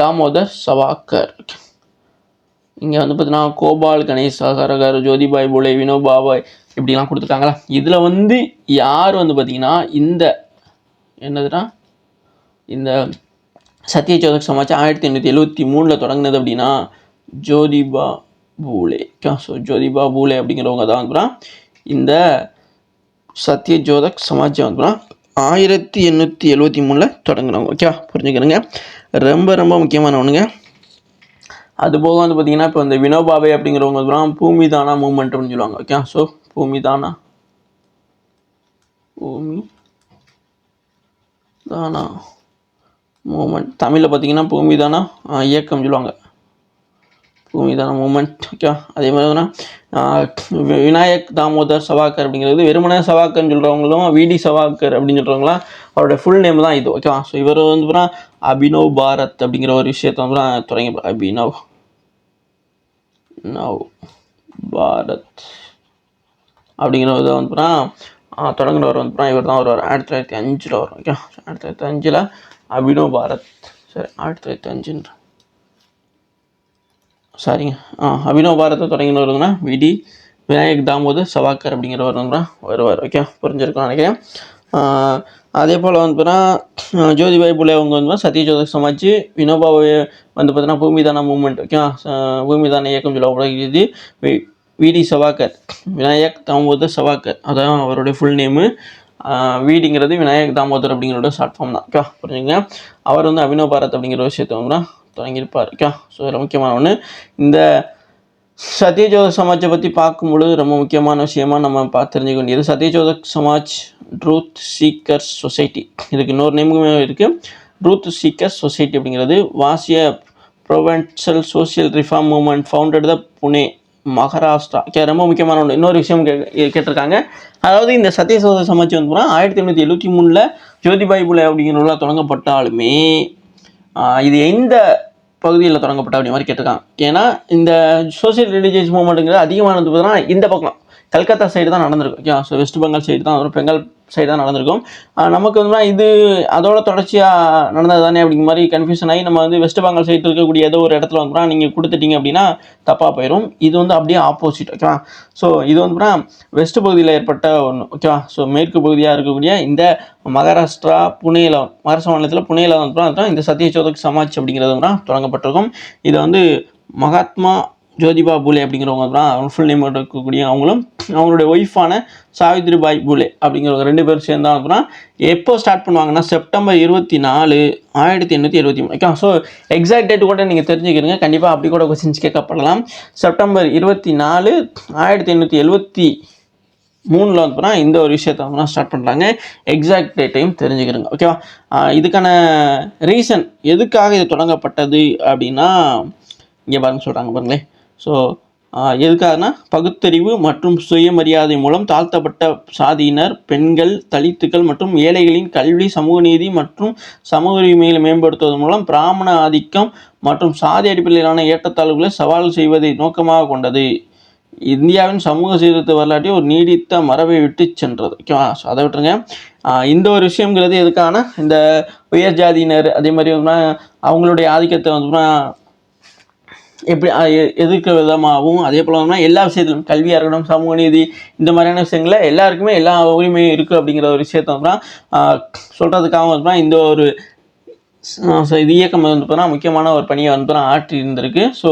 Damodar Savarkar. இங்கே வந்து பார்த்தீங்கன்னா கோபால் கணேஷ் அகரகர், ஜோதிபாய் பூலே, வினோபாபாய் இப்படிலாம் கொடுத்துருக்காங்களா. இதில் வந்து யார் வந்து பார்த்தீங்கன்னா இந்த என்னதுன்னா இந்த சத்யசோதக் சமாஜ் 1873 தொடங்கினது அப்படின்னா ஜோதிபா பூலே. ஸோ ஜோதிபா பூலே அப்படிங்கிறவங்க தான் வந்து இந்த சத்யசோதக் சமாஜை வந்து 1873 தொடங்கினவங்க. ஓகே புரிஞ்சுக்கிறேங்க. ரொம்ப ரொம்ப முக்கியமானவனுங்க. அதுபோக வந்து பார்த்திங்கன்னா இப்போ இந்த வினோபாவே அப்படிங்கிறவங்க வந்து பூமிதானா மூமெண்ட் அப்படின்னு சொல்லுவாங்க. ஓகே ஸோ பூமிதானா மூமெண்ட் தமிழில் பார்த்தீங்கன்னா பூமிதானா இயக்கம் சொல்லுவாங்க, பூமிதான மூமெண்ட். ஓகே அதே மாதிரி விநாயக் தாமோதர் சவாக்கர் அப்படிங்கிறது வெறுமனே சவாக்கர்னு சொல்கிறவங்களும் விடி சவாக்கர் அப்படின்னு சொல்கிறவங்களாம் அவரோட ஃபுல் நேம் தான் இது. ஓகேவா. ஸோ இவர் வந்து அபினவ் பாரத் அப்படிங்கிற ஒரு விஷயத்தை வந்து தொடங்கி அபினவ் பாரத் அப்படிங்கிற இதை வந்து தொடங்கினவர் வந்து இவர் தான் வருவார். 1905 வரும். ஓகே 1905 அபினவ் பாரத். சரி 1905 சாரிங்க அபினவ் பாரத்தை தொடங்கினவருங்கன்னா விடி விநாயக் தாமோதர் சவாக்கர் அப்படிங்கிறவர் வந்து வருவார். ஓகே புரிஞ்சிருக்கோம் நினைக்கிறேன். அதே போல் வந்து ஜோதிபாய் புலே அவங்க வந்து சத்யசோதக் சமாஜ், வினோபாவை வந்து பார்த்தீங்கன்னா பூமிதான மூமெண்ட். ஓகே பூமிதான இயக்கம் சொல்லப்படுகிறது. விடி சவாக்கர் விநாயக் தாமோதர் சவாக்கர், அதான் அவருடைய ஃபுல் நேமு. வீடிங்கிறது விநாயக் தாமோதர் அப்படிங்கிறோட ஷார்ட் ஃபார்ம் தான். ஓகே புரிஞ்சுங்க. அவர் வந்து அபினவ் பாரத் அப்படிங்கிற விஷயத்தை வந்து தொடங்கியிருப்பார். ஓகே ஸோ இதில் முக்கியமான ஒன்று இந்த சத்யசோதக் சமாஜை பற்றி பார்க்கும்பொழுது ரொம்ப முக்கியமான விஷயமா நம்ம தெரிஞ்சுக்க வேண்டியது Satyashodhak Samaj truth seekers society. இதுக்கு இன்னொரு நேமுமே இருக்குது. ட்ரூத் சீக்கர்ஸ் சொசைட்டி அப்படிங்கிறது was a provincial social reform movement founded the Pune Maharashtra. ரொம்ப முக்கியமான ஒன்று இன்னொரு விஷயம் கேட்டிருக்காங்க. அதாவது இந்த சத்யசோதக் சமாஜ் வந்து 1873 ஜோதிபாய் புலே அப்படிங்கிறவங்கள தொடங்கப்பட்டாலுமே இது எந்த பகுதியில் தொடங்கப்பட்ட அப்படி மாதிரி கேட்டிருக்காங்க. ஏன்னா இந்த சோசியல் ரிலீஜியஸ் மூவ்மெண்ட்டுங்கிறது அதிகமானது பார்த்தீங்கன்னா இந்த பக்கம் கல்கத்தா சைடு தான் நடந்திருக்கும். Okay so west Bengal side தான் வரும், பெங்கால் சைடு தான் நடந்திருக்கும். நமக்கு வந்து இது அதோட தொடர்ச்சியாக நடந்தது தானே அப்படிங்கிற மாதிரி கன்ஃபியூஷன் ஆகி நம்ம வந்து வெஸ்ட் பெங்கால் சைடு இருக்கக்கூடிய ஏதோ ஒரு இடத்துல வந்து நீங்கள் கொடுத்துட்டீங்க அப்படின்னா தப்பாக போயிடும். இது வந்து அப்படியே ஆப்போசிட். ஓகேவா. ஸோ இது வந்து வெஸ்ட் பகுதியில் ஏற்பட்ட ஒன்று. ஓகேவா. ஸோ மேற்கு பகுதியாக இருக்கக்கூடிய இந்த மகாராஷ்டிரா மகாராஷ்டிரா மாநிலத்தில் புனேயில் வந்து இந்த சத்யசோதக் சமாஜ் அப்படிங்கிறது வந்து தொடங்கப்பட்டிருக்கும். இதை வந்து மகாத்மா ஜோதிபா பூலே அப்படிங்கிறவங்க அவங்க ஃபுல் நேம் இருக்கக்கூடிய அவங்களுடைய ஒய்ஃபான சாவித்ரிபாய் பூலே அப்படிங்கிறவங்க 2 பேரும் சேர்ந்தா எப்போ ஸ்டார்ட் பண்ணுவாங்கன்னா September 24, 1873. Okay so exact date கூட நீங்கள் தெரிஞ்சுக்கிறீங்க. கண்டிப்பாக அப்படி கூட கொஸ்டின்ஸ் கேட்கப்படலாம். செப்டம்பர் 24, 1873 வந்து இந்த ஒரு விஷயத்தை வந்து ஸ்டார்ட் பண்ணுறாங்க. எக்ஸாக்ட் டேட்டையும் தெரிஞ்சுக்கிறீங்க. ஓகேவா. இதுக்கான ரீசன் எதுக்காக இது தொடங்கப்பட்டது அப்படின்னா இங்கே பாருங்க சொல்கிறாங்க பாருங்களேன். ஸோ எதுக்காகனா பகுத்தறிவு மற்றும் சுயமரியாதை மூலம் தாழ்த்தப்பட்ட சாதியினர், பெண்கள், தலித்துக்கள் மற்றும் ஏழைகளின் கல்வி, சமூக நீதி மற்றும் சமூக உரிமைகளை மேம்படுத்துவதன் மூலம் பிராமண ஆதிக்கம் மற்றும் சாதி அடிப்படையிலான ஏற்றத்தாழ்வுகளை சவால் செய்வதை நோக்கமாக கொண்டது. இந்தியாவின் சமூக சீர்திருத்த வரலாற்றை ஒரு நீடித்த மரபை விட்டு சென்றது. ஓகேவா. ஸோ அதை விட்டுருங்க. இந்த ஒரு விஷயங்கிறது எதுக்கான இந்த உயர் ஜாதியினர் அதே மாதிரி அவங்களுடைய ஆதிக்கத்தை வந்து எப்படி எதிர்க்கிற விதமாகவும் அதே போல் எல்லா விஷயத்திலும் கல்வியாக இருக்கட்டும், சமூக நீதி, இந்த மாதிரியான விஷயங்களில் எல்லாருக்குமே எல்லா உரிமையும் இருக்குது அப்படிங்கிற ஒரு விஷயத்தை வந்து சொல்கிறதுக்காக வந்து இந்த ஒரு இது இயக்கம் வந்து முக்கியமான ஒரு பணியை வந்து ஆற்றி இருந்திருக்கு. ஸோ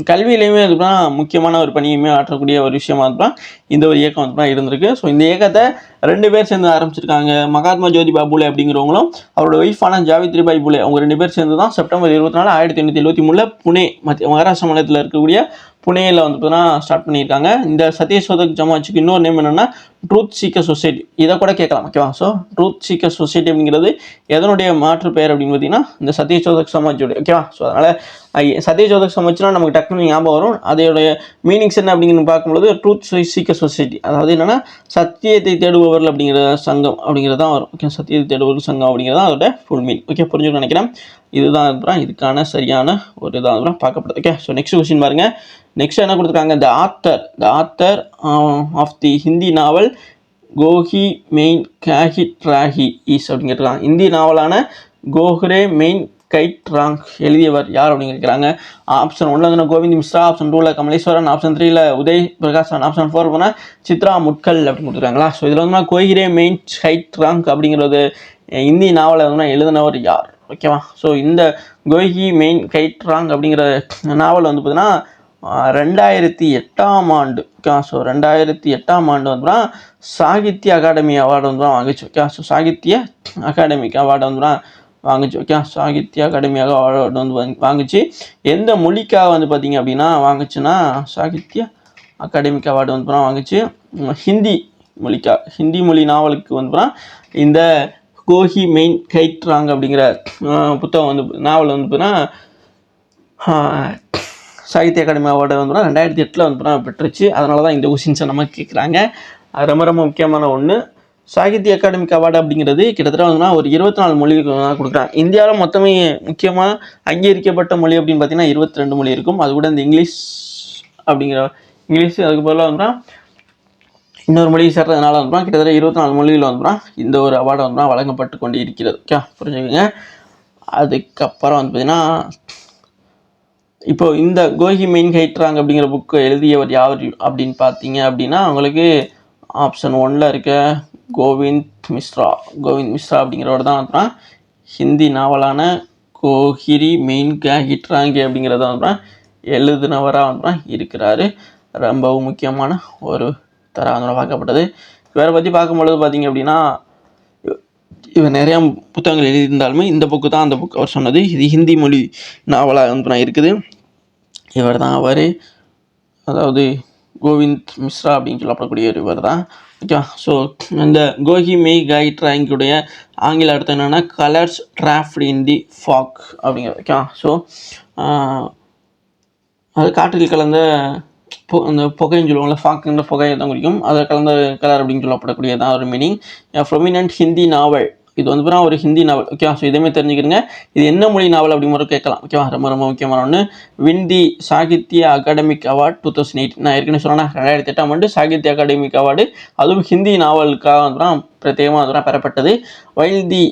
கல்வியிலையுமே வந்து முக்கியமான ஒரு பணியுமே ஆற்றக்கூடிய ஒரு விஷயமா இருந்தால் இந்த ஒரு இயக்கம் வந்து இருந்திருக்கு. ஸோ இந்த இயக்கத்தை 2 பேர் சேர்ந்து ஆரம்பிச்சிருக்காங்க. மகாத்மா ஜோதிபா பூலே அப்படிங்கிறவங்களும் அவரோட ஒய்ஃபான சாவித்ரிபாய் பூலே அவங்க 2 பேர் சேர்ந்து தான் செப்டம்பர் 24, 1873 புனே மகாராஷ்டிரா மாநிலத்தில் இருக்கக்கூடிய புனேயில் வந்து ஸ்டார்ட் பண்ணியிருக்காங்க. இந்த சத்யசோதக் சமாஜுக்கு இன்னொரு நேம் என்னென்னா ட்ரூத் சீக்கர் சொசைட்டி. இதை கூட கேட்கலாம். ஓகேவா. ஸோ ட்ரூத் சீக்கர் சொசைட்டி அப்படிங்கிறது எதனுடைய மாற்று பெயர் அப்படின்னு பார்த்தீங்கன்னா இந்த சத்யசோதக் சமாஜோடைய. ஓகேவா. ஸோ அதனால் சத்யசோதக் சமாஜ்னால் நமக்கு டக்குனு ஞாபகம் வரும். அதோடைய மீனிங்ஸ் என்ன அப்படிங்கிறது பார்க்கும்போது ட்ரூத் சீக்கர் சொசைட்டி, அதாவது என்னென்னா சத்தியத்தை தேடுபவர்கள் அப்படிங்கிற சங்கம் அப்படிங்கிறது தான் வரும். ஓகே சத்தியத்தை தேடுபவர்கள் சங்கம் அப்படிங்கிறது தான் அதோட ஃபுல் மீன். ஓகே புரிஞ்சுக்கணும்னு நினைக்கிறேன். இதுதான் இதுக்கான சரியான ஒரு இதாக பார்க்கப்படுது. ஓகே ஸோ நெக்ஸ்ட் கொஸ்டின் பாருங்கள். நெக்ஸ்ட் என்ன கொடுத்துருக்காங்க, the author of the Hindi novel Kohre Mein Qaid ராஹி ஈஸ் அப்படின்னு கேட்டிருக்காங்க. இந்தி நாவலான கோஹ்ரே மெயின் கைட் ராங் எழுதியவர் யார் அப்படின்னு கேட்குறாங்க. ஆப்ஷன் 1 வந்து கோவிந்த் மிஸ்ரா, ஆப்ஷன் 2 கமலேஸ்வரன், ஆப்ஷன் 3 உதய் பிரகாஷன், ஆப்ஷன் 4 போனால் சித்ரா முட்கல் அப்படின்னு கொடுத்துருக்காங்களா. ஸோ இதில் வந்து கோஹ்ரே மெயின் கைட் ராங் அப்படிங்கிறது இந்தி நாவலை வந்து எழுதினவர் யார் ஓகேவா. ஸோ இந்த கோஹி மெயின் கைட்ராங் அப்படிங்கிற நாவல் வந்து பார்த்தீங்கன்னா 2008ஆம் ஆண்டு ஓகேவா. ஸோ 2008ஆம் ஆண்டு வந்து சாகித்ய அகாடமி அவார்டு வந்து வாங்குச்சு ஓகே. ஸோ சாகித்ய அகாடமிக் அவார்டு வந்து வாங்குச்சு ஓகே. சாகித்ய அகாடமி அவார்டு வந்து வாங்குச்சு. எந்த மொழிக்காக வந்து பார்த்தீங்க அப்படின்னா வாங்குச்சுன்னா சாகித்ய அகாடமிக் அவார்டு வந்து வாங்குச்சு ஹிந்தி மொழிக்கா. ஹிந்தி மொழி நாவலுக்கு வந்து இந்த கோஹி மெயின் கைட்ராங் அப்படிங்கிற புத்தகம் வந்து நாவல் வந்து பார்த்தீங்கன்னா சாகித்ய அகாடமி அவார்டு வந்து 2008 வந்து பெற்றுச்சு. அதனால தான் இந்த கொஷின்ஸை நம்ம கேட்குறாங்க. அது ரொம்ப ரொம்ப முக்கியமான ஒன்று. சாகித்ய அகாடமிக் அவார்டு அப்படிங்கிறது கிட்டத்தட்ட வந்து ஒரு 24 மொழிக்கு கொடுக்குறாங்க. இந்தியாவில் மொத்தமே முக்கியமாக அங்கீகரிக்கப்பட்ட மொழி அப்படின்னு பார்த்தீங்கன்னா 22 மொழி இருக்கும். அது கூட இந்த இங்கிலீஷ் அப்படிங்கிற இங்கிலீஷ் அதுக்கு பதிலாக வந்து இன்னொரு மொழி சேர்றதுனால வந்து கிட்டத்தட்ட 24 மொழியில் வந்து இந்த ஒரு அவார்டு வந்து வழங்கப்பட்டு கொண்டு இருக்கிறது ஓகே. புரிஞ்சுக்கோங்க. அதுக்கப்புறம் வந்து பார்த்தீங்கன்னா இப்போ இந்த கோஹி மெயின் கைட்ராங் அப்படிங்கிற புக்கை எழுதியவர் யார் அப்படின்னு பார்த்தீங்க அப்படின்னா உங்களுக்கு ஆப்ஷன் 1ல் இருக்க கோவிந்த் மிஸ்ரா அப்படிங்கிறவர் தான் வந்து ஹிந்தி நாவலான கோஹிரி மெயின் கைட்ராங் அப்படிங்கிறத வந்து எழுதினவராக வந்து இருக்கிறாரு. ரொம்பவும் முக்கியமான ஒரு தராக பார்க்கப்பட்டது. இவரை பற்றி பார்க்கும்பொழுது பார்த்தீங்க அப்படின்னா இவர் நிறையா புத்தகங்கள் எழுதியிருந்தாலுமே இந்த புக்கு தான் அந்த புக் அவர் சொன்னது. இது ஹிந்தி மொழி நாவலாக வந்து இருக்குது. இவர் தான் அவர், அதாவது கோவிந்த் மிஸ்ரா அப்படின்னு சொல்லப்படக்கூடிய இவர் தான் ஓகே. ஸோ இந்த கோஹி மெய் கைட்ராங்குடைய ஆங்கில அர்த்தம் என்னென்னா கலர்ஸ் டிராஃப்ட் இன் தி ஃபாக் அப்படிங்கிறது ஓகே. ஸோ அது காற்றில் கலந்த அந்த புகைன்னு சொல்லுவாங்கள்ல, ஃபாக்குன்ற புகையை தான் குறிக்கும். அதை கலந்த கலர் அப்படின்னு சொல்லப்படக்கூடியதான் ஒரு மீனிங். ப்ரொமினன்ட் ஹிந்தி நாவல், இது வந்து ஒரு ஹிந்தி நாவல் ஓகே. ஸோ இதேமாதிரி தெரிஞ்சுக்கிறங்க. இது என்ன மொழி நாவல் அப்படிங்கிற கேட்கலாம் ஓகேவா. ரொம்ப ரொம்ப முக்கியமான ஒன்று. வின் தி சாகித்ய அகாடமிக் அவார்டு 2008. நான் ஏற்கனவே சொன்னேன் 2008ஆம் ஆண்டு சாகித்ய அகாடமிக் அவார்டு, அதுவும் ஹிந்தி நாவலுக்காக வந்து பிரத்யேகமாக வந்து பெறப்பட்டது. While the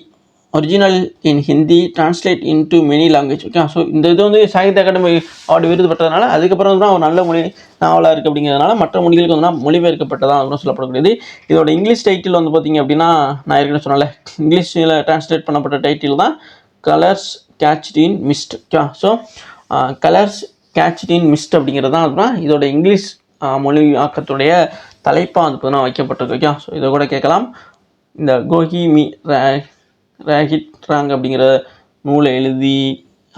original in Hindi translate into many language okay. So இந்த இது வந்து சாகித்ய அகாடமி அவார்டு விருது பெற்றதுனால அதுக்கப்புறம் வந்து ஒரு நல்ல மொழி நாவலாக இருக்குது அப்படிங்கிறதுனால மற்ற மொழிகளுக்கு வந்து மொழிபெயர்க்கப்பட்டதான் அப்படின்னு சொல்லப்படக்கூடியது. இதோட இங்கிலீஷ் டைட்டில் வந்து பார்த்திங்க அப்படின்னா நான் ஏற்கனவே சொன்னால இங்கிலீஷில் டிரான்ஸ்லேட் பண்ணப்பட்ட டைட்டில் தான் கலர்ஸ் கேட்ச்ட் இன் மிஸ்ட் ஓகே. ஸோ கலர்ஸ் கேட்ச்ட் இன் மிஸ்ட் அப்படிங்கிறது தான் அதுதான் இதோட இங்கிலீஷ் மொழி ஆக்கத்துடைய தலைப்பாக வந்து பார்த்தீங்கன்னா வைக்கப்பட்டிருக்கு ஓகே. ஸோ இதை கூட கேட்கலாம். இந்த கோஹி கைட்ராங் அப்படிங்கிற நூலை எழுதி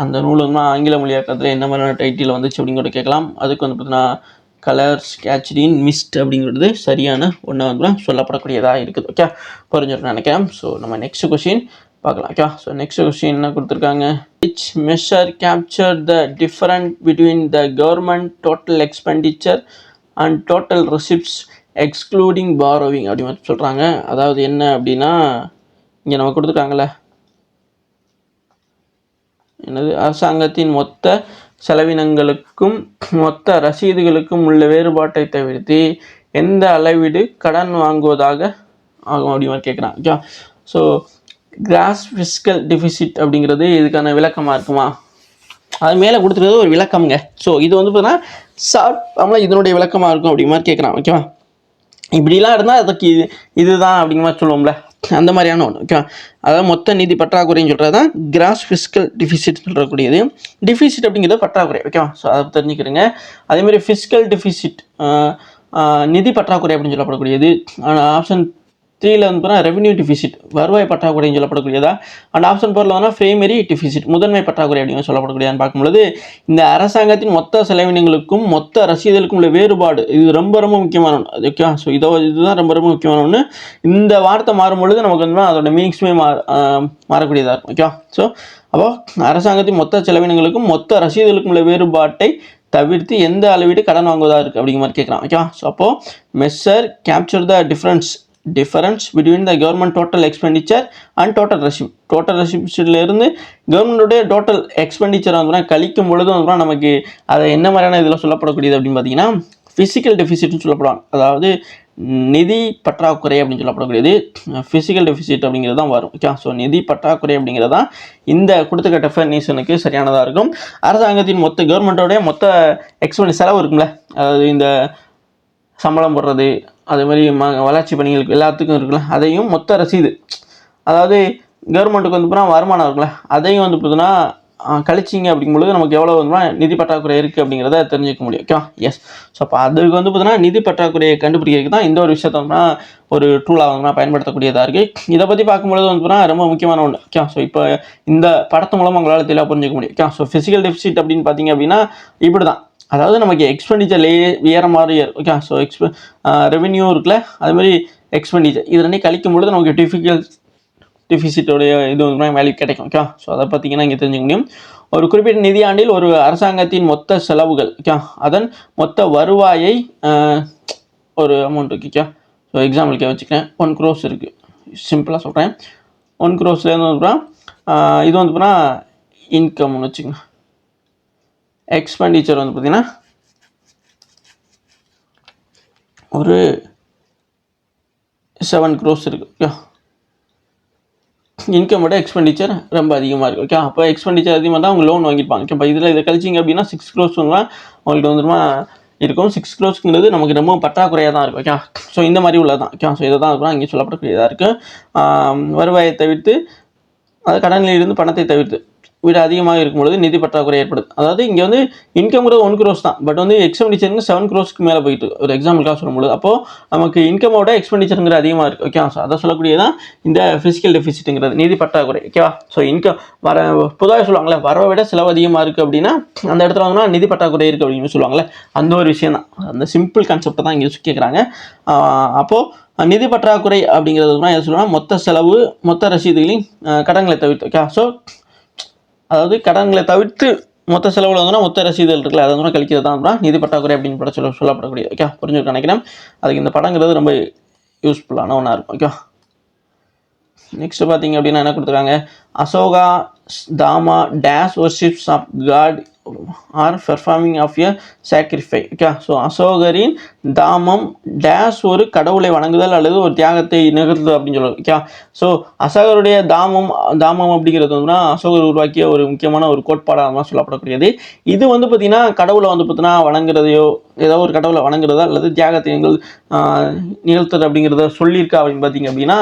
அந்த நூல் வந்து ஆங்கில மொழியாக்கத்தில் என்ன மாதிரியான டைட்டில் வந்துச்சு அப்படிங்கிறத கேட்கலாம். அதுக்கு வந்து பார்த்தீங்கன்னா கலர்ஸ் கேட்ச்ட் இன் மிஸ்ட் அப்படிங்கிறது சரியான ஒன்று வந்து சொல்லப்படக்கூடியதாக இருக்குது ஓகே. புரிஞ்சுட்டு நினைக்கிறேன். ஸோ நம்ம நெக்ஸ்ட் கொஸ்டின் பார்க்கலாம் ஓகே. ஸோ நெக்ஸ்ட் கொஸ்டின் என்ன கொடுத்துருக்காங்க. Which measure capture the different between the government total expenditure and total receipts excluding borrowing அப்படி மாதிரி சொல்கிறாங்க. அதாவது என்ன அப்படின்னா இங்கே நம்ம கொடுத்துருக்காங்களே என்னது அரசாங்கத்தின் மொத்த செலவினங்களுக்கும் மொத்த ரசீதுகளுக்கும் உள்ள வேறுபாட்டை தவிர்த்து எந்த அளவீடு கடன் வாங்குவதாக ஆகும் அப்படி மாதிரி கேட்குறாங்க okay. So cross fiscal deficit அப்படிங்கிறது இதுக்கான விளக்கமாக இருக்குமா? அது மேலே கொடுத்துருக்கிறது ஒரு விளக்கம்ங்க. ஸோ இது வந்து பார்த்தீங்கன்னா ஷார்ட் ஃபார்மில் இதனுடைய விளக்கமாக இருக்கும் அப்படி மாதிரி கேட்குறான் ஓகேவா. இப்படிலாம் இருந்தால் அதுக்கு இதுதான் அப்படிங்கிற மாதிரி சொல்லுவோம்ல, அந்த மாதிரியான ஒன்று ஓகே. அதாவது மொத்த நிதி பற்றாக்குறைன்னு சொல்கிறது தான் கிராஸ் ஃபிஸ்கல் டிஃபிசிட் சொல்லக்கூடியது. டிஃபிசிட் அப்படிங்கிறது பற்றாக்குறை ஓகேவா. ஸோ அதை தெரிஞ்சுக்கிறேங்க. அதேமாதிரி ஃபிஸ்கல் டிஃபிசிட் நிதி பற்றாக்குறை அப்படின்னு சொல்லப்படக்கூடியது. ஆப்ஷன் 3ல் வந்து பார்த்தா ரெவன்யூ டிஃபிசிட் வருவாய் பற்றாக்குறைன்னு சொல்லப்படக்கூடியதா. அண்ட் ஆப்ஷன் 4ல் வந்து பிரைமரி டிஃபிசிட் முதன்மை பற்றாக்குறை அப்படின்னு சொல்லப்படக்கூடியதான்னு பார்க்கும்பொழுது இந்த அரசாங்கத்தின் மொத்த செலவினங்களுக்கும் மொத்த ரசீதுகளுக்கும் உள்ள வேறுபாடு இது ரொம்ப ரொம்ப முக்கியமான ஒன்று ஓகே. ஸோ இதுதான் ரொம்ப ரொம்ப முக்கியமான ஒன்று. இந்த வார்த்தை மாறும்பொழுது நமக்கு வந்து அதோட மீனிங்ஸுமே மாறக்கூடியதாக இருக்கும் ஓகே. ஸோ அப்போ அரசாங்கத்தின் மொத்த செலவினங்களுக்கும் மொத்த ரசீதுகளுக்கும் உள்ள வேறுபாட்டை தவிர்த்து எந்த அளவீடு கடன் வாங்குவதாக இருக்குது அப்படிங்கிற மாதிரி கேட்குறான் ஓகே. ஸோ அப்போது measure capture the difference between the government total expenditure and total receiptsலேருந்து கவர்மெண்ட்டோடைய டோட்டல் எக்ஸ்பெண்டிச்சர் வந்து கழிக்கும் பொழுது வந்து நமக்கு அதை என்ன மாதிரியான இதில் சொல்லப்படக்கூடியது அப்படின்னு பார்த்தீங்கன்னா ஃபிசிக்கல் டெஃபிசிட்னு சொல்லப்படுவாங்க. அதாவது நிதி பற்றாக்குறை அப்படின்னு சொல்லப்படக்கூடியது ஃபிசிக்கல் டெஃபிசிட் அப்படிங்கிறது தான் வரும் ஓகே. ஸோ நிதி பற்றாக்குறை அப்படிங்கிறது தான் இந்த கொடுத்துக்க டெஃபனிஷனுக்கு சரியானதாக இருக்கும். அரசாங்கத்தின் மொத்த கவர்மெண்ட்டோடைய மொத்த செலவு இருக்கும்ல, அதாவது இந்த சம்பளம் போடுறது அதே மாதிரி வளர்ச்சி பணிகளுக்கு எல்லாத்துக்கும் இருக்குல்ல, அதையும் மொத்த ரசீது, அதாவது கவர்மெண்ட்டுக்கு வந்து பார்த்தீங்கன்னா வருமானம் இருக்குல்ல, அதையும் வந்து பார்த்தீங்கன்னா கழிச்சிங்க அப்படிங்கும்பொழுது நமக்கு எவ்வளோ வந்துன்னா நிதி பற்றாக்குறை இருக்குது அப்படிங்கிறத தெரிஞ்சுக்க முடியும். ஓகேவா? எஸ். ஸோ அப்போ அதுக்கு வந்து பார்த்தீங்கன்னா நிதி பற்றாக்குறையை கண்டுபிடிக்கிறதுக்கு தான் இந்த ஒரு விஷயத்த வந்து ஒரு டூலாக வந்து பயன்படுத்தக்கூடியதாக இருக்குது. இதை பற்றி பார்க்கும்பொழுது வந்து பார்த்தீங்கன்னா ரொம்ப முக்கியமான ஒன்று. ஓகே. ஸோ இப்போ இந்த படத்து மூலமாக உங்களால் தெளிவாக புரிஞ்சிக்க முடியும். ஓகே. ஸோ ஃபிசிக்கல் டெபிசிட் அப்படின்னு பார்த்தீங்க அப்படின்னா இப்படி தான். அதாவது நமக்கு எக்ஸ்பெண்டிச்சர் வேற மாதிரி இருக்கும். ஓகே. ஸோ ரெவென்யூ இருக்குல்ல, அதுமாதிரி எக்ஸ்பெண்டிச்சர் இது ரெண்டையும் கழிக்கும் பொழுது நமக்கு டெபிசிட்டோடைய இது வந்து வேல்யூ கிடைக்கும். ஓகே. ஸோ அதை பார்த்தீங்கன்னா இங்கே தெரிஞ்சுக்க முடியும். ஒரு குறிப்பிட்ட நிதியாண்டில் ஒரு அரசாங்கத்தின் மொத்த செலவுகள், ஓகே, அதன் மொத்த வருவாயை ஒரு அமௌண்ட் இருக்கு. ஓகே. ஸோ எக்ஸாம்பிளுக்கே வச்சுக்கிறேன், 1 crore இருக்குது. சிம்பிளாக சொல்கிறேன். 1 crore-லேருந்து வந்து இது வந்து பார்த்தீங்கன்னா இன்கம்னு வச்சுக்கோங்க. எக்ஸ்பெண்டிச்சர் வந்து பார்த்தீங்கன்னா ஒரு 7 crore இருக்குது. ஓகே. இன்கம் விட எக்ஸ்பெண்டிச்சர் ரொம்ப அதிகமாக இருக்குது. ஓகே. அப்போ எக்ஸ்பெண்டிச்சர் அதிகமாக தான் அவங்க லோன் வாங்கியிருப்பாங்க. ஓகே. இப்போ இதில் இதை கழிச்சிங்க அப்படின்னா 6 crore அவங்களுக்கு வந்துருமா இருக்கும். 6 crore நமக்கு ரொம்ப பற்றாக்குறையாக தான் இருக்கும். ஓகே. ஸோ இந்த மாதிரி உள்ளது தான். ஓகே. ஸோ இதை தான் இருக்கும் இங்கே சொல்லப்படக்கூடியதாக இருக்குது. வருவாயை தவிர்த்து, அது கடனில் இருந்து பணத்தை தவிர்த்து விட அதிகமாக இருக்கும்பொழுது நிதி பற்றாக்குறை ஏற்படுது. அதாவது இங்கே வந்து இன்கம்ங்கிறது 1 crore தான், பட் வந்து எக்ஸ்பெண்டிச்சருங்க 7 crore மேலே போயிட்டு ஒரு எக்ஸாம்பிளுக்காக சொல்லும்போது அப்போது நமக்கு இன்கமோட எக்ஸ்பெண்டிச்சருங்கிற அதிகமாக இருக்குது. ஓகே. ஸோ அதை சொல்லக்கூடியதான் இந்த ஃபிசிக்கல் டெபிசிட்டுங்கிறது, நிதி பற்றாக்குறை. ஓகேவா? ஸோ இன்கம் பொதுவாக சொல்லுவாங்களே, வரவை விட செலவு அதிகமாக இருக்குது அப்படின்னா அந்த இடத்துல வந்து நிதி பற்றாக்குறை இருக்குது அப்படின்னு சொல்லுவாங்களே, அந்த ஒரு விஷயம் தான். அந்த சிம்பிள் கான்செப்டை தான் இங்கே கேட்குறாங்க. அப்போது நிதி பற்றாக்குறை அப்படிங்கிறது என்ன சொல்லுவாங்கன்னா மொத்த செலவு, மொத்த ரசீதுகளின் கடன்களை தவிர்த்து. ஓகே. ஸோ அதாவது கடன்களை தவிர்த்து மொத்த செலவில் வந்து மொத்த ரசீதுகள் இருக்குல்ல, அதை வந்து கழிக்கிறது தான் நிதி பற்றாக்குறை அப்படின்னு சொல்லப்படக்கூடியது. ஓகே. புரிஞ்சுக்க நினைக்கிறேன். அதுக்கு இந்த படங்கிறது ரொம்ப யூஸ்ஃபுல்லான ஒன்றா இருக்கும். ஓகே. நெக்ஸ்ட் பார்த்தீங்க அப்படின்னா என்ன கொடுத்துருக்காங்க, Ashoka Dhamma dash worships of god or performing of a sacrifice. Okay. So அசோகரின் தாமம் டேஷ் ஒரு கடவுளை வணங்குதல் அல்லது ஒரு தியாகத்தை நிகழ்த்துதல் அப்படின்னு சொல்லுவாங்க. ஓகே. ஸோ அசோகருடைய தாமம் அப்படிங்கிறது வந்து அசோகர் உருவாக்கிய ஒரு முக்கியமான ஒரு கோட்பாடாக சொல்லப்படக்கூடியது. இது வந்து பார்த்தீங்கன்னா கடவுளை வந்து பார்த்தீங்கன்னா வணங்குறதையோ, ஏதோ ஒரு கடவுளை வணங்குறதா அல்லது தியாகத்தை நிகழ்த்துறது அப்படிங்கிறத சொல்லியிருக்கா அப்படின்னு பார்த்தீங்க அப்படின்னா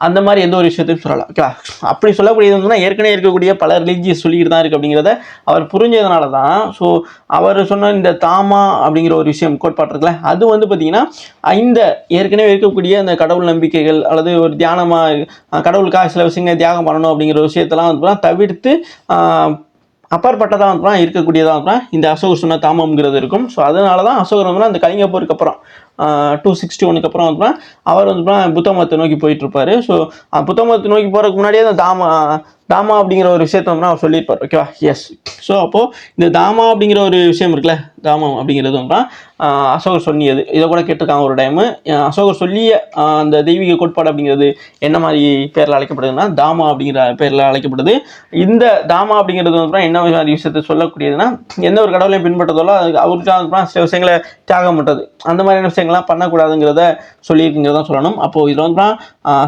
அந்த மாதிரி எந்த ஒரு விஷயத்தையும் சொல்லலாம். ஓகே. அப்படி சொல்லக்கூடியது வந்து ஏற்கனவே இருக்கக்கூடிய பல ரிலீஜியஸ் சொல்லிக்கிட்டு தான் இருக்குது அப்படிங்கிறத அவர் புரிஞ்சதுனால தான். ஸோ அவர் சொன்ன இந்த தாமா அப்படிங்கிற ஒரு விஷயம் கோட்பாடு இருக்குல்ல, அது வந்து பார்த்திங்கன்னா இந்த ஏற்கனவே இருக்கக்கூடிய அந்த கடவுள் நம்பிக்கைகள் அல்லது ஒரு தியானமாக கடவுளுக்காக சில விஷயங்களை தியாகம் பண்ணணும் அப்படிங்கிற விஷயத்தெல்லாம் வந்து தவிர்த்து அப்பாற்பட்டதாக வந்து இருக்கக்கூடியதாக வந்து இந்த அசோகர் சொன்ன தாமம்ங்கிறது இருக்கும். ஸோ அதனால தான் அசோகர் வந்து அந்த கலிங்க போருக்கு அப்புறம் 261 அப்புறம் வந்து அவர் வந்து புத்த மதத்தை நோக்கி போயிட்டுருப்பார். ஸோ புத்த மதத்தை நோக்கி போகிறதுக்கு முன்னாடியே அந்த தாமா அப்படிங்கிற ஒரு விஷயத்த வந்து அவர் சொல்லியிருப்பார். ஓகேவா? எஸ். ஸோ அப்போது இந்த தாமா அப்படிங்கிற ஒரு விஷயம் இருக்குல்ல, தாமம் அப்படிங்கிறது வந்து அசோகர் சொல்லியது. இதை கூட கேட்டிருக்காங்க ஒரு டைமு. அசோகர் சொல்லிய அந்த தெய்வீக கோட்பாடு அப்படிங்கிறது என்ன மாதிரி பேரில் அழைக்கப்படுதுன்னா தாமா அப்படிங்கிற பேரில் அழைக்கப்படுது. இந்த தாமா அப்படிங்கிறது வந்து என்ன மாதிரி விஷயத்தை சொல்லக்கூடியதுன்னா, எந்த ஒரு கடவுளையும் பின்பற்றதோ அவருக்காக சில விஷயங்களை தியாகம் பண்ணுறது, அந்த மாதிரியான விஷயங்கள்லாம் பண்ணக்கூடாதுங்கிறத சொல்லியிருக்குங்கிறதான் சொல்லணும். அப்போது இதில் வந்து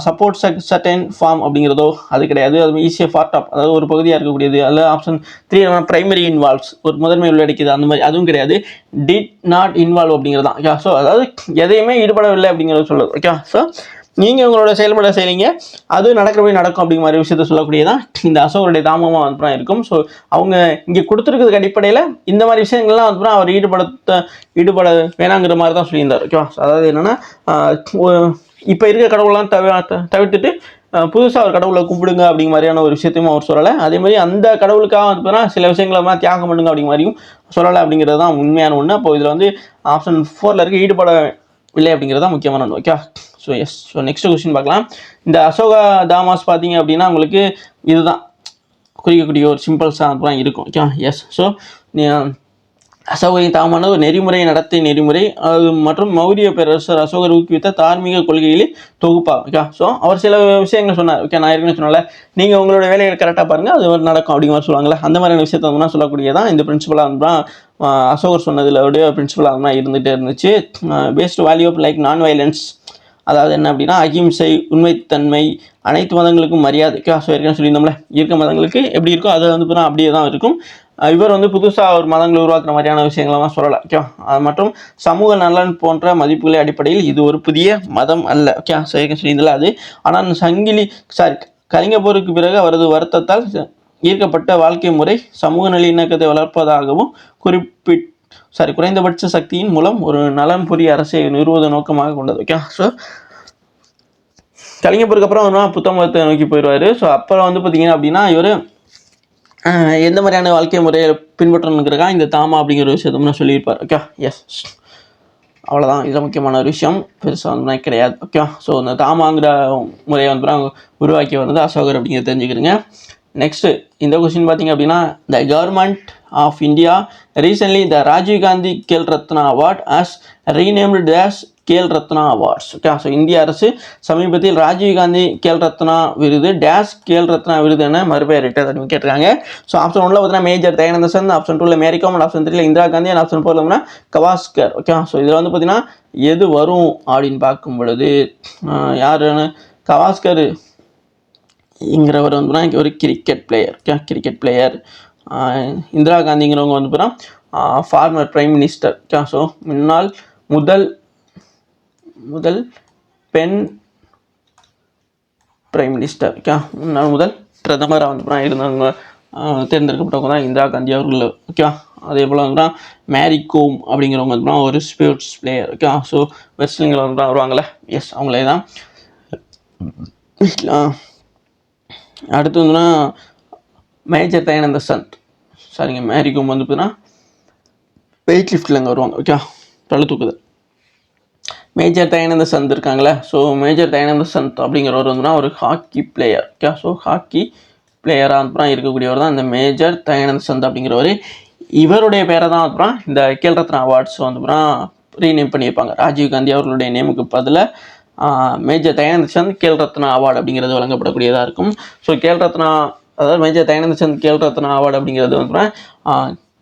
சப்போர்ட் சர்டன் ஃபார்ம் அப்படிங்கிறதோ அது கிடையாது. அது ஈஸியாக பார்ட் ஆஃப், அதாவது ஒரு பகுதியாக இருக்கக்கூடியது. அதில் ஆப்ஷன் 3 பிரைமரி இன்வால்வ்ஸ், ஒரு முதன்மை உள்ளடக்கியது, அந்த மாதிரி அதுவும் கிடையாது. டிட் நாட் இன்வால்வ் அப்படிங்கிறது தான். ஓகே. ஸோ அதாவது எதையுமே ஈடுபடவில்லை அப்படிங்கிறத சொல்லுது. ஓகே. ஸோ நீங்கள் உங்களோட செயல்பட செய்கிறீங்க, அது நடக்கிறபடி நடக்கும் அப்படிங்கிற மாதிரி விஷயத்த சொல்லக்கூடியதான் இந்த அசோகருடைய தாமமாக வந்து இருக்கும். ஸோ அவங்க இங்கே கொடுத்துருக்கிறதுக்கு அடிப்படையில் இந்த மாதிரி விஷயங்கள்லாம் வந்து அவர் ஈடுபட வேணாங்கிற மாதிரி தான் சொல்லியிருந்தார். ஓகேவா? அதாவது என்னென்னா இப்போ இருக்கிற கடவுளெலாம் தவிர்த்துட்டு புதுசாக ஒரு கடவுளை கும்பிடுங்க அப்படிங்கிற மாதிரியான ஒரு விஷயத்தையும் அவர் சொல்லலை. அதே மாதிரி அந்த கடவுளுக்காக வந்து சில விஷயங்களை தியாகம் பண்ணுங்க அப்படிங்கிற மாதிரியும் சொல்லலை அப்படிங்கிறது தான் உண்மையான ஒன்று. அப்போ இதில் வந்து ஆப்ஷன் 4 இருக்க ஈடுபடவில்லை அப்படிங்கிறது தான் முக்கியமான ஒன்று. Okay. So yes. So next question பார்க்கலாம். இந்த அசோகா தாமாஸ் பார்த்தீங்க அப்படின்னா உங்களுக்கு இதுதான் குறிக்கக்கூடிய ஒரு சிம்பிள்ஸாக தான் இருக்கும். ஓகே. எஸ். ஸோ அசோகரின் தாமான ஒரு நெறிமுறை நடத்தை நெறிமுறை அது மற்றும் மௌரிய பேரரசர் அசோகர் ஊக்குவித்த தார்மீக கொள்கைகளில் தொகுப்பாக. ஓகே. ஸோ அவர் சில விஷயங்கள் சொன்னார். ஓகே. நான் ஏற்கனவே சொன்னால நீங்கள் உங்களோட வேலையை கரெக்டாக பாருங்கள், அது நடக்கும் அப்படிங்கிற மாதிரி சொல்லுவாங்களே, அந்த மாதிரியான விஷயத்தை வந்து சொல்லக்கூடியதான் இந்த பிரின்சிபலாக வந்து அசோகர் சொன்னதில் பிரின்சிபலாக தான் இருந்துகிட்டே இருந்துச்சு. Based value of like non violence, அதாவது என்ன அப்படின்னா அகிம்சை, உண்மைத்தன்மை, அனைத்து மதங்களுக்கும் மரியாதை. ஓகே. ஸோ ஏற்கனவே சொல்லியிருந்தோம்ல, இருக்க மதங்களுக்கு எப்படி இருக்கோ அது வந்து அப்படியே தான் இருக்கும். இவர் வந்து புதுசாக ஒரு மதங்களை உருவாக்குற மாதிரியான விஷயங்கள்லாம் சொல்லலாம். ஓகே. மற்றும் சமூக நலன் போன்ற மதிப்புகளை அடிப்படையில் இது ஒரு புதிய மதம் அல்ல. ஓகே. ஸோ ஏற்கனவே சொல்லியிருந்தல அது. ஆனால் கலிங்க போருக்கு பிறகு அவரது வருத்தத்தால் ஈர்க்கப்பட்ட வாழ்க்கை முறை சமூக நல்லிணக்கத்தை வளர்ப்பதாகவும் குறைந்தபட்ச சக்தியின் மூலம் ஒரு நலன் புரிய அரசை நிறுவுவதை நோக்கமாக கொண்டது. ஓகே, ஸோ கலிங்க போருக்கு அப்புறம் புத்த மதத்தை நோக்கி போயிடுவார். ஸோ அப்புறம் வந்து பார்த்தீங்கன்னா அப்படின்னா இவர் எந்த மாதிரியான வாழ்க்கை முறையை பின்பற்றணுங்கிறக்கா இந்த தாமா அப்படிங்கிற ஒரு விஷயத்தை நான் சொல்லியிருப்பார். ஓகே, எஸ், அவ்வளோதான். இதுதான் முக்கியமான ஒரு விஷயம், பெருசாக வந்து கிடையாது. ஓகே, ஸோ இந்த தாமாங்கிற முறையை வந்து உருவாக்கி வந்தது அசோகர் அப்படிங்கிறத தெரிஞ்சுக்கிறீங்க. நெக்ஸ்ட்டு இந்த கொஸ்டின் பார்த்தீங்க அப்படின்னா, the government of India recently the Rajiv Gandhi Khel Ratna award as renamed as Khel Ratna awards. Okay, so இந்திய அரசு சமீபத்தில் ராஜீவ் காந்தி கேல் ரத்னா விருது கேல் ரத்னா விருது என மறுபெயரிட்டது அப்படின்னு கேட்டிருக்காங்க. ஸோ ஆப்ஷன் 1ல் பார்த்தீங்கன்னா மேஜர் தயானந்த சந்த், ஆப்ஷன் 2ல் Mary Kom, option 3ல் Indira Gandhi, and option 4ல் பார்த்தீங்கன்னா கவாஸ்கர். ஓகே, ஸோ இதில் வந்து பார்த்தீங்கன்னா எது வரும் அப்படின்னு பார்க்கும் பொழுது யாருன்னு கவாஸ்கர் இங்கிறவர் வந்து ஒரு cricket player. Okay, cricket player. Indira காந்திங்கிறவங்க வந்து பார்த்தீங்கன்னா former prime minister. Okay, so முதல் பெண் பிரைம் மினிஸ்டர். ஓகே, முதல் பிரதமராக வந்து இருந்தவங்க தேர்ந்தெடுக்கப்பட்டவங்க தான் இந்திரா காந்தி அவர்கள். ஓகே, அதே போல் வந்து மேரி கோம் அப்படிங்கிறவங்க வந்து ஒரு ஸ்போர்ட்ஸ் பிளேயர். ஓகே, ஸோ வெஸ்லிங்கில் வந்து வருவாங்கள்ல, எஸ், அவங்களே தான். அடுத்து வந்துன்னா மேஜர் தயானந்த சந்த், மேரி கோம் வந்து பார்த்தீங்கன்னா வெயிட் லிஃப்டில் அங்கே வருவாங்க. ஓகே, தலை தூக்குது. மேஜர் தயானந்த சந்த் இருக்காங்களே, ஸோ மேஜர் தயானந்த சந்த் அப்படிங்கிறவர் வந்துன்னா ஒரு hockey player. Okay, so hockey பிளேயராக அப்புறம் இருக்கக்கூடியவர் தான் இந்த மேஜர் தயானந்த சந்த் அப்படிங்கிறவர். இவருடைய பேரை தான் அப்புறம் இந்த கேல் ரத்னா அவார்ட்ஸ் வந்து அப்புறம் ரீநேம் பண்ணியிருப்பாங்க. ராஜீவ் காந்தி அவர்களுடைய நேமுக்கு பதிலாக மேஜர் தயானந்த சந்த் கேல் ரத்னா அவார்டு அப்படிங்கிறது வழங்கப்படக்கூடியதாக இருக்கும். ஸோ கேல் ரத்னா, அதாவது மேஜர் தயானந்த சந்த் கேல் ரத்னா அவார்டு அப்படிங்கிறது வந்து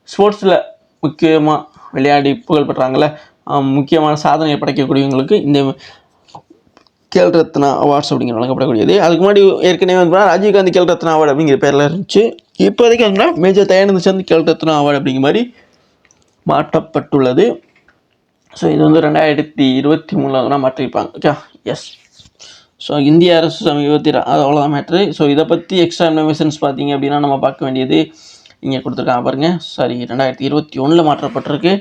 ஸ்போர்ட்ஸில் முக்கியமாக விளையாடி புகழ் பெற்றாங்களே, முக்கியமான சாதனையை படைக்கக்கூடியவங்களுக்கு இந்த கேல் ரத்னா அவார்ட்ஸ் அப்படிங்கிற வழங்கப்படக்கூடியது. அதுக்கு முன்னாடி ஏற்கனவே வந்து ராஜீவ்காந்தி கேல் ரத்னா அவார்டு அப்படிங்கிற பேரில் இருந்துச்சு. இப்போதைக்கு வந்து மேஜர் தயானந்த சந்த் கேல் ரத்னா அவார்டு அப்படிங்கிற மாதிரி மாற்றப்பட்டுள்ளது. ஸோ இது வந்து 2023 மாற்றிருப்பாங்க. Okay, S. ஸோ இந்திய அரசு சமீபத்தில் அது அவ்வளோதான் மேட்ரு. ஸோ இதை பற்றி எக்ஸ்ட்ரா இன்ஃபர்மேஷன்ஸ் பார்த்தீங்க அப்படின்னா நம்ம பார்க்க வேண்டியது இங்கே கொடுத்துருக்காங்க பாருங்கள். 2021 மாற்றப்பட்டிருக்கு.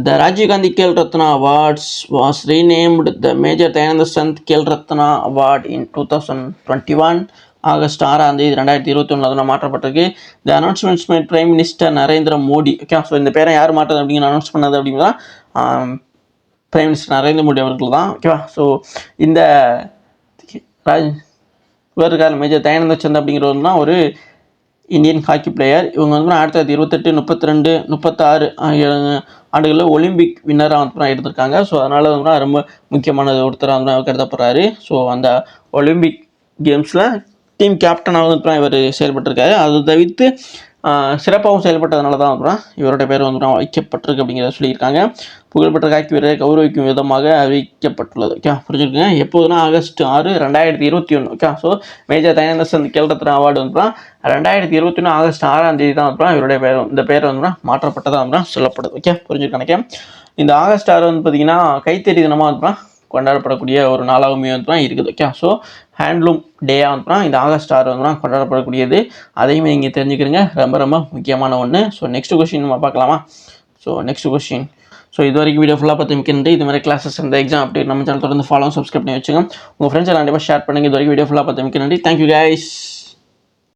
த Rajiv Gandhi Khel Ratna awards was renamed the major Dhyan Chand Khel Ratna award in 2021 August 6 2021 மாற்றப்பட்டிருக்கு. The announcements mat prime minister Narendra Modi. Okay, so இந்த பேரை யார் மாற்றது அப்படிங்கிற அனௌன்ஸ் பண்ணது அப்படிங்கிறதா பிரைம் மினிஸ்டர் நரேந்திர மோடி அவர்கள் தான். ஓகேவா, ஸோ இந்த இவருக்கான மேஜர் தயானந்த சந்த் அப்படிங்கிறவர் தான் ஒரு இந்தியன் ஹாக்கி பிளேயர். இவங்க வந்து 1928, 32, 36 ஆண்டுகளில் ஒலிம்பிக் வின்னராக வந்து எடுத்திருக்காங்க. ஸோ அதனால் வந்து ரொம்ப முக்கியமானது ஒருத்தராக வந்து கருதப்படுறாரு. ஸோ அந்த ஒலிம்பிக் கேம்ஸில் டீம் கேப்டனாக வந்து இவர் செயல்பட்டிருக்காரு. அது தவிர்த்து சிறப்பாகவும் செயல்பட்டதுனால தான் அப்புறம் இவருடைய பேர் வந்து வைக்கப்பட்டிருக்கு அப்படிங்கிறத சொல்லியிருக்காங்க. புகழ்பெற்ற ஹாக்கி வீரரை கௌரவிக்கும் விதமாக அறிவிக்கப்பட்டுள்ளது. ஓகே, புரிஞ்சுருக்குங்க. எப்போதுனா August 6, 2021. Okay, so major Dhyan Chand Khel Ratna award வந்து 2021 ஆகஸ்ட் 6 தான் அப்புறம் இவருடைய பேர், இந்த பேர் வந்து மாற்றப்பட்டதாக வந்து சொல்லப்படுது. ஓகே, புரிஞ்சுருக்கேன். இந்த ஆகஸ்ட் 6 வந்து பார்த்தீங்கன்னா கைத்தறி தினமாக வந்து கொண்டாடப்படக்கூடிய ஒரு நாளாகவுமே வந்து இருக்குது. ஓகே, ஸோ ஹேண்ட்லூம் டேயாக வந்து இந்த ஆகஸ்ட் 6 வந்து கொண்டாடப்படக்கூடியது. அதையுமே நீங்கள் தெரிஞ்சுக்கிறீங்க, ரொம்ப ரொம்ப முக்கியமான ஒன்று. ஸோ நெக்ஸ்ட் கொஸ்டின் நம்ம பார்க்கலாமா? So next question. ஸோ இது வரைக்கும் வீடியோ ஃபுல்லாக பார்த்து மிக்கிட்டு இது மாதிரி கிளாஸஸ் இந்த எக்ஸாம் அப்டேட் நம்ம சேனல் தொடர்ந்து ஃபாலோ சப்ஸ்கிரைப் பண்ணி வச்சுங்க. உங்கள் ஃப்ரெண்ட்ஸ் எல்லாம் கண்டிப்பாக ஷேர் பண்ணுங்கள். இது வரைக்கும் வீடியோ ஃபுல்லாக பார்த்து மிக்க நன்றி. Thank you guys.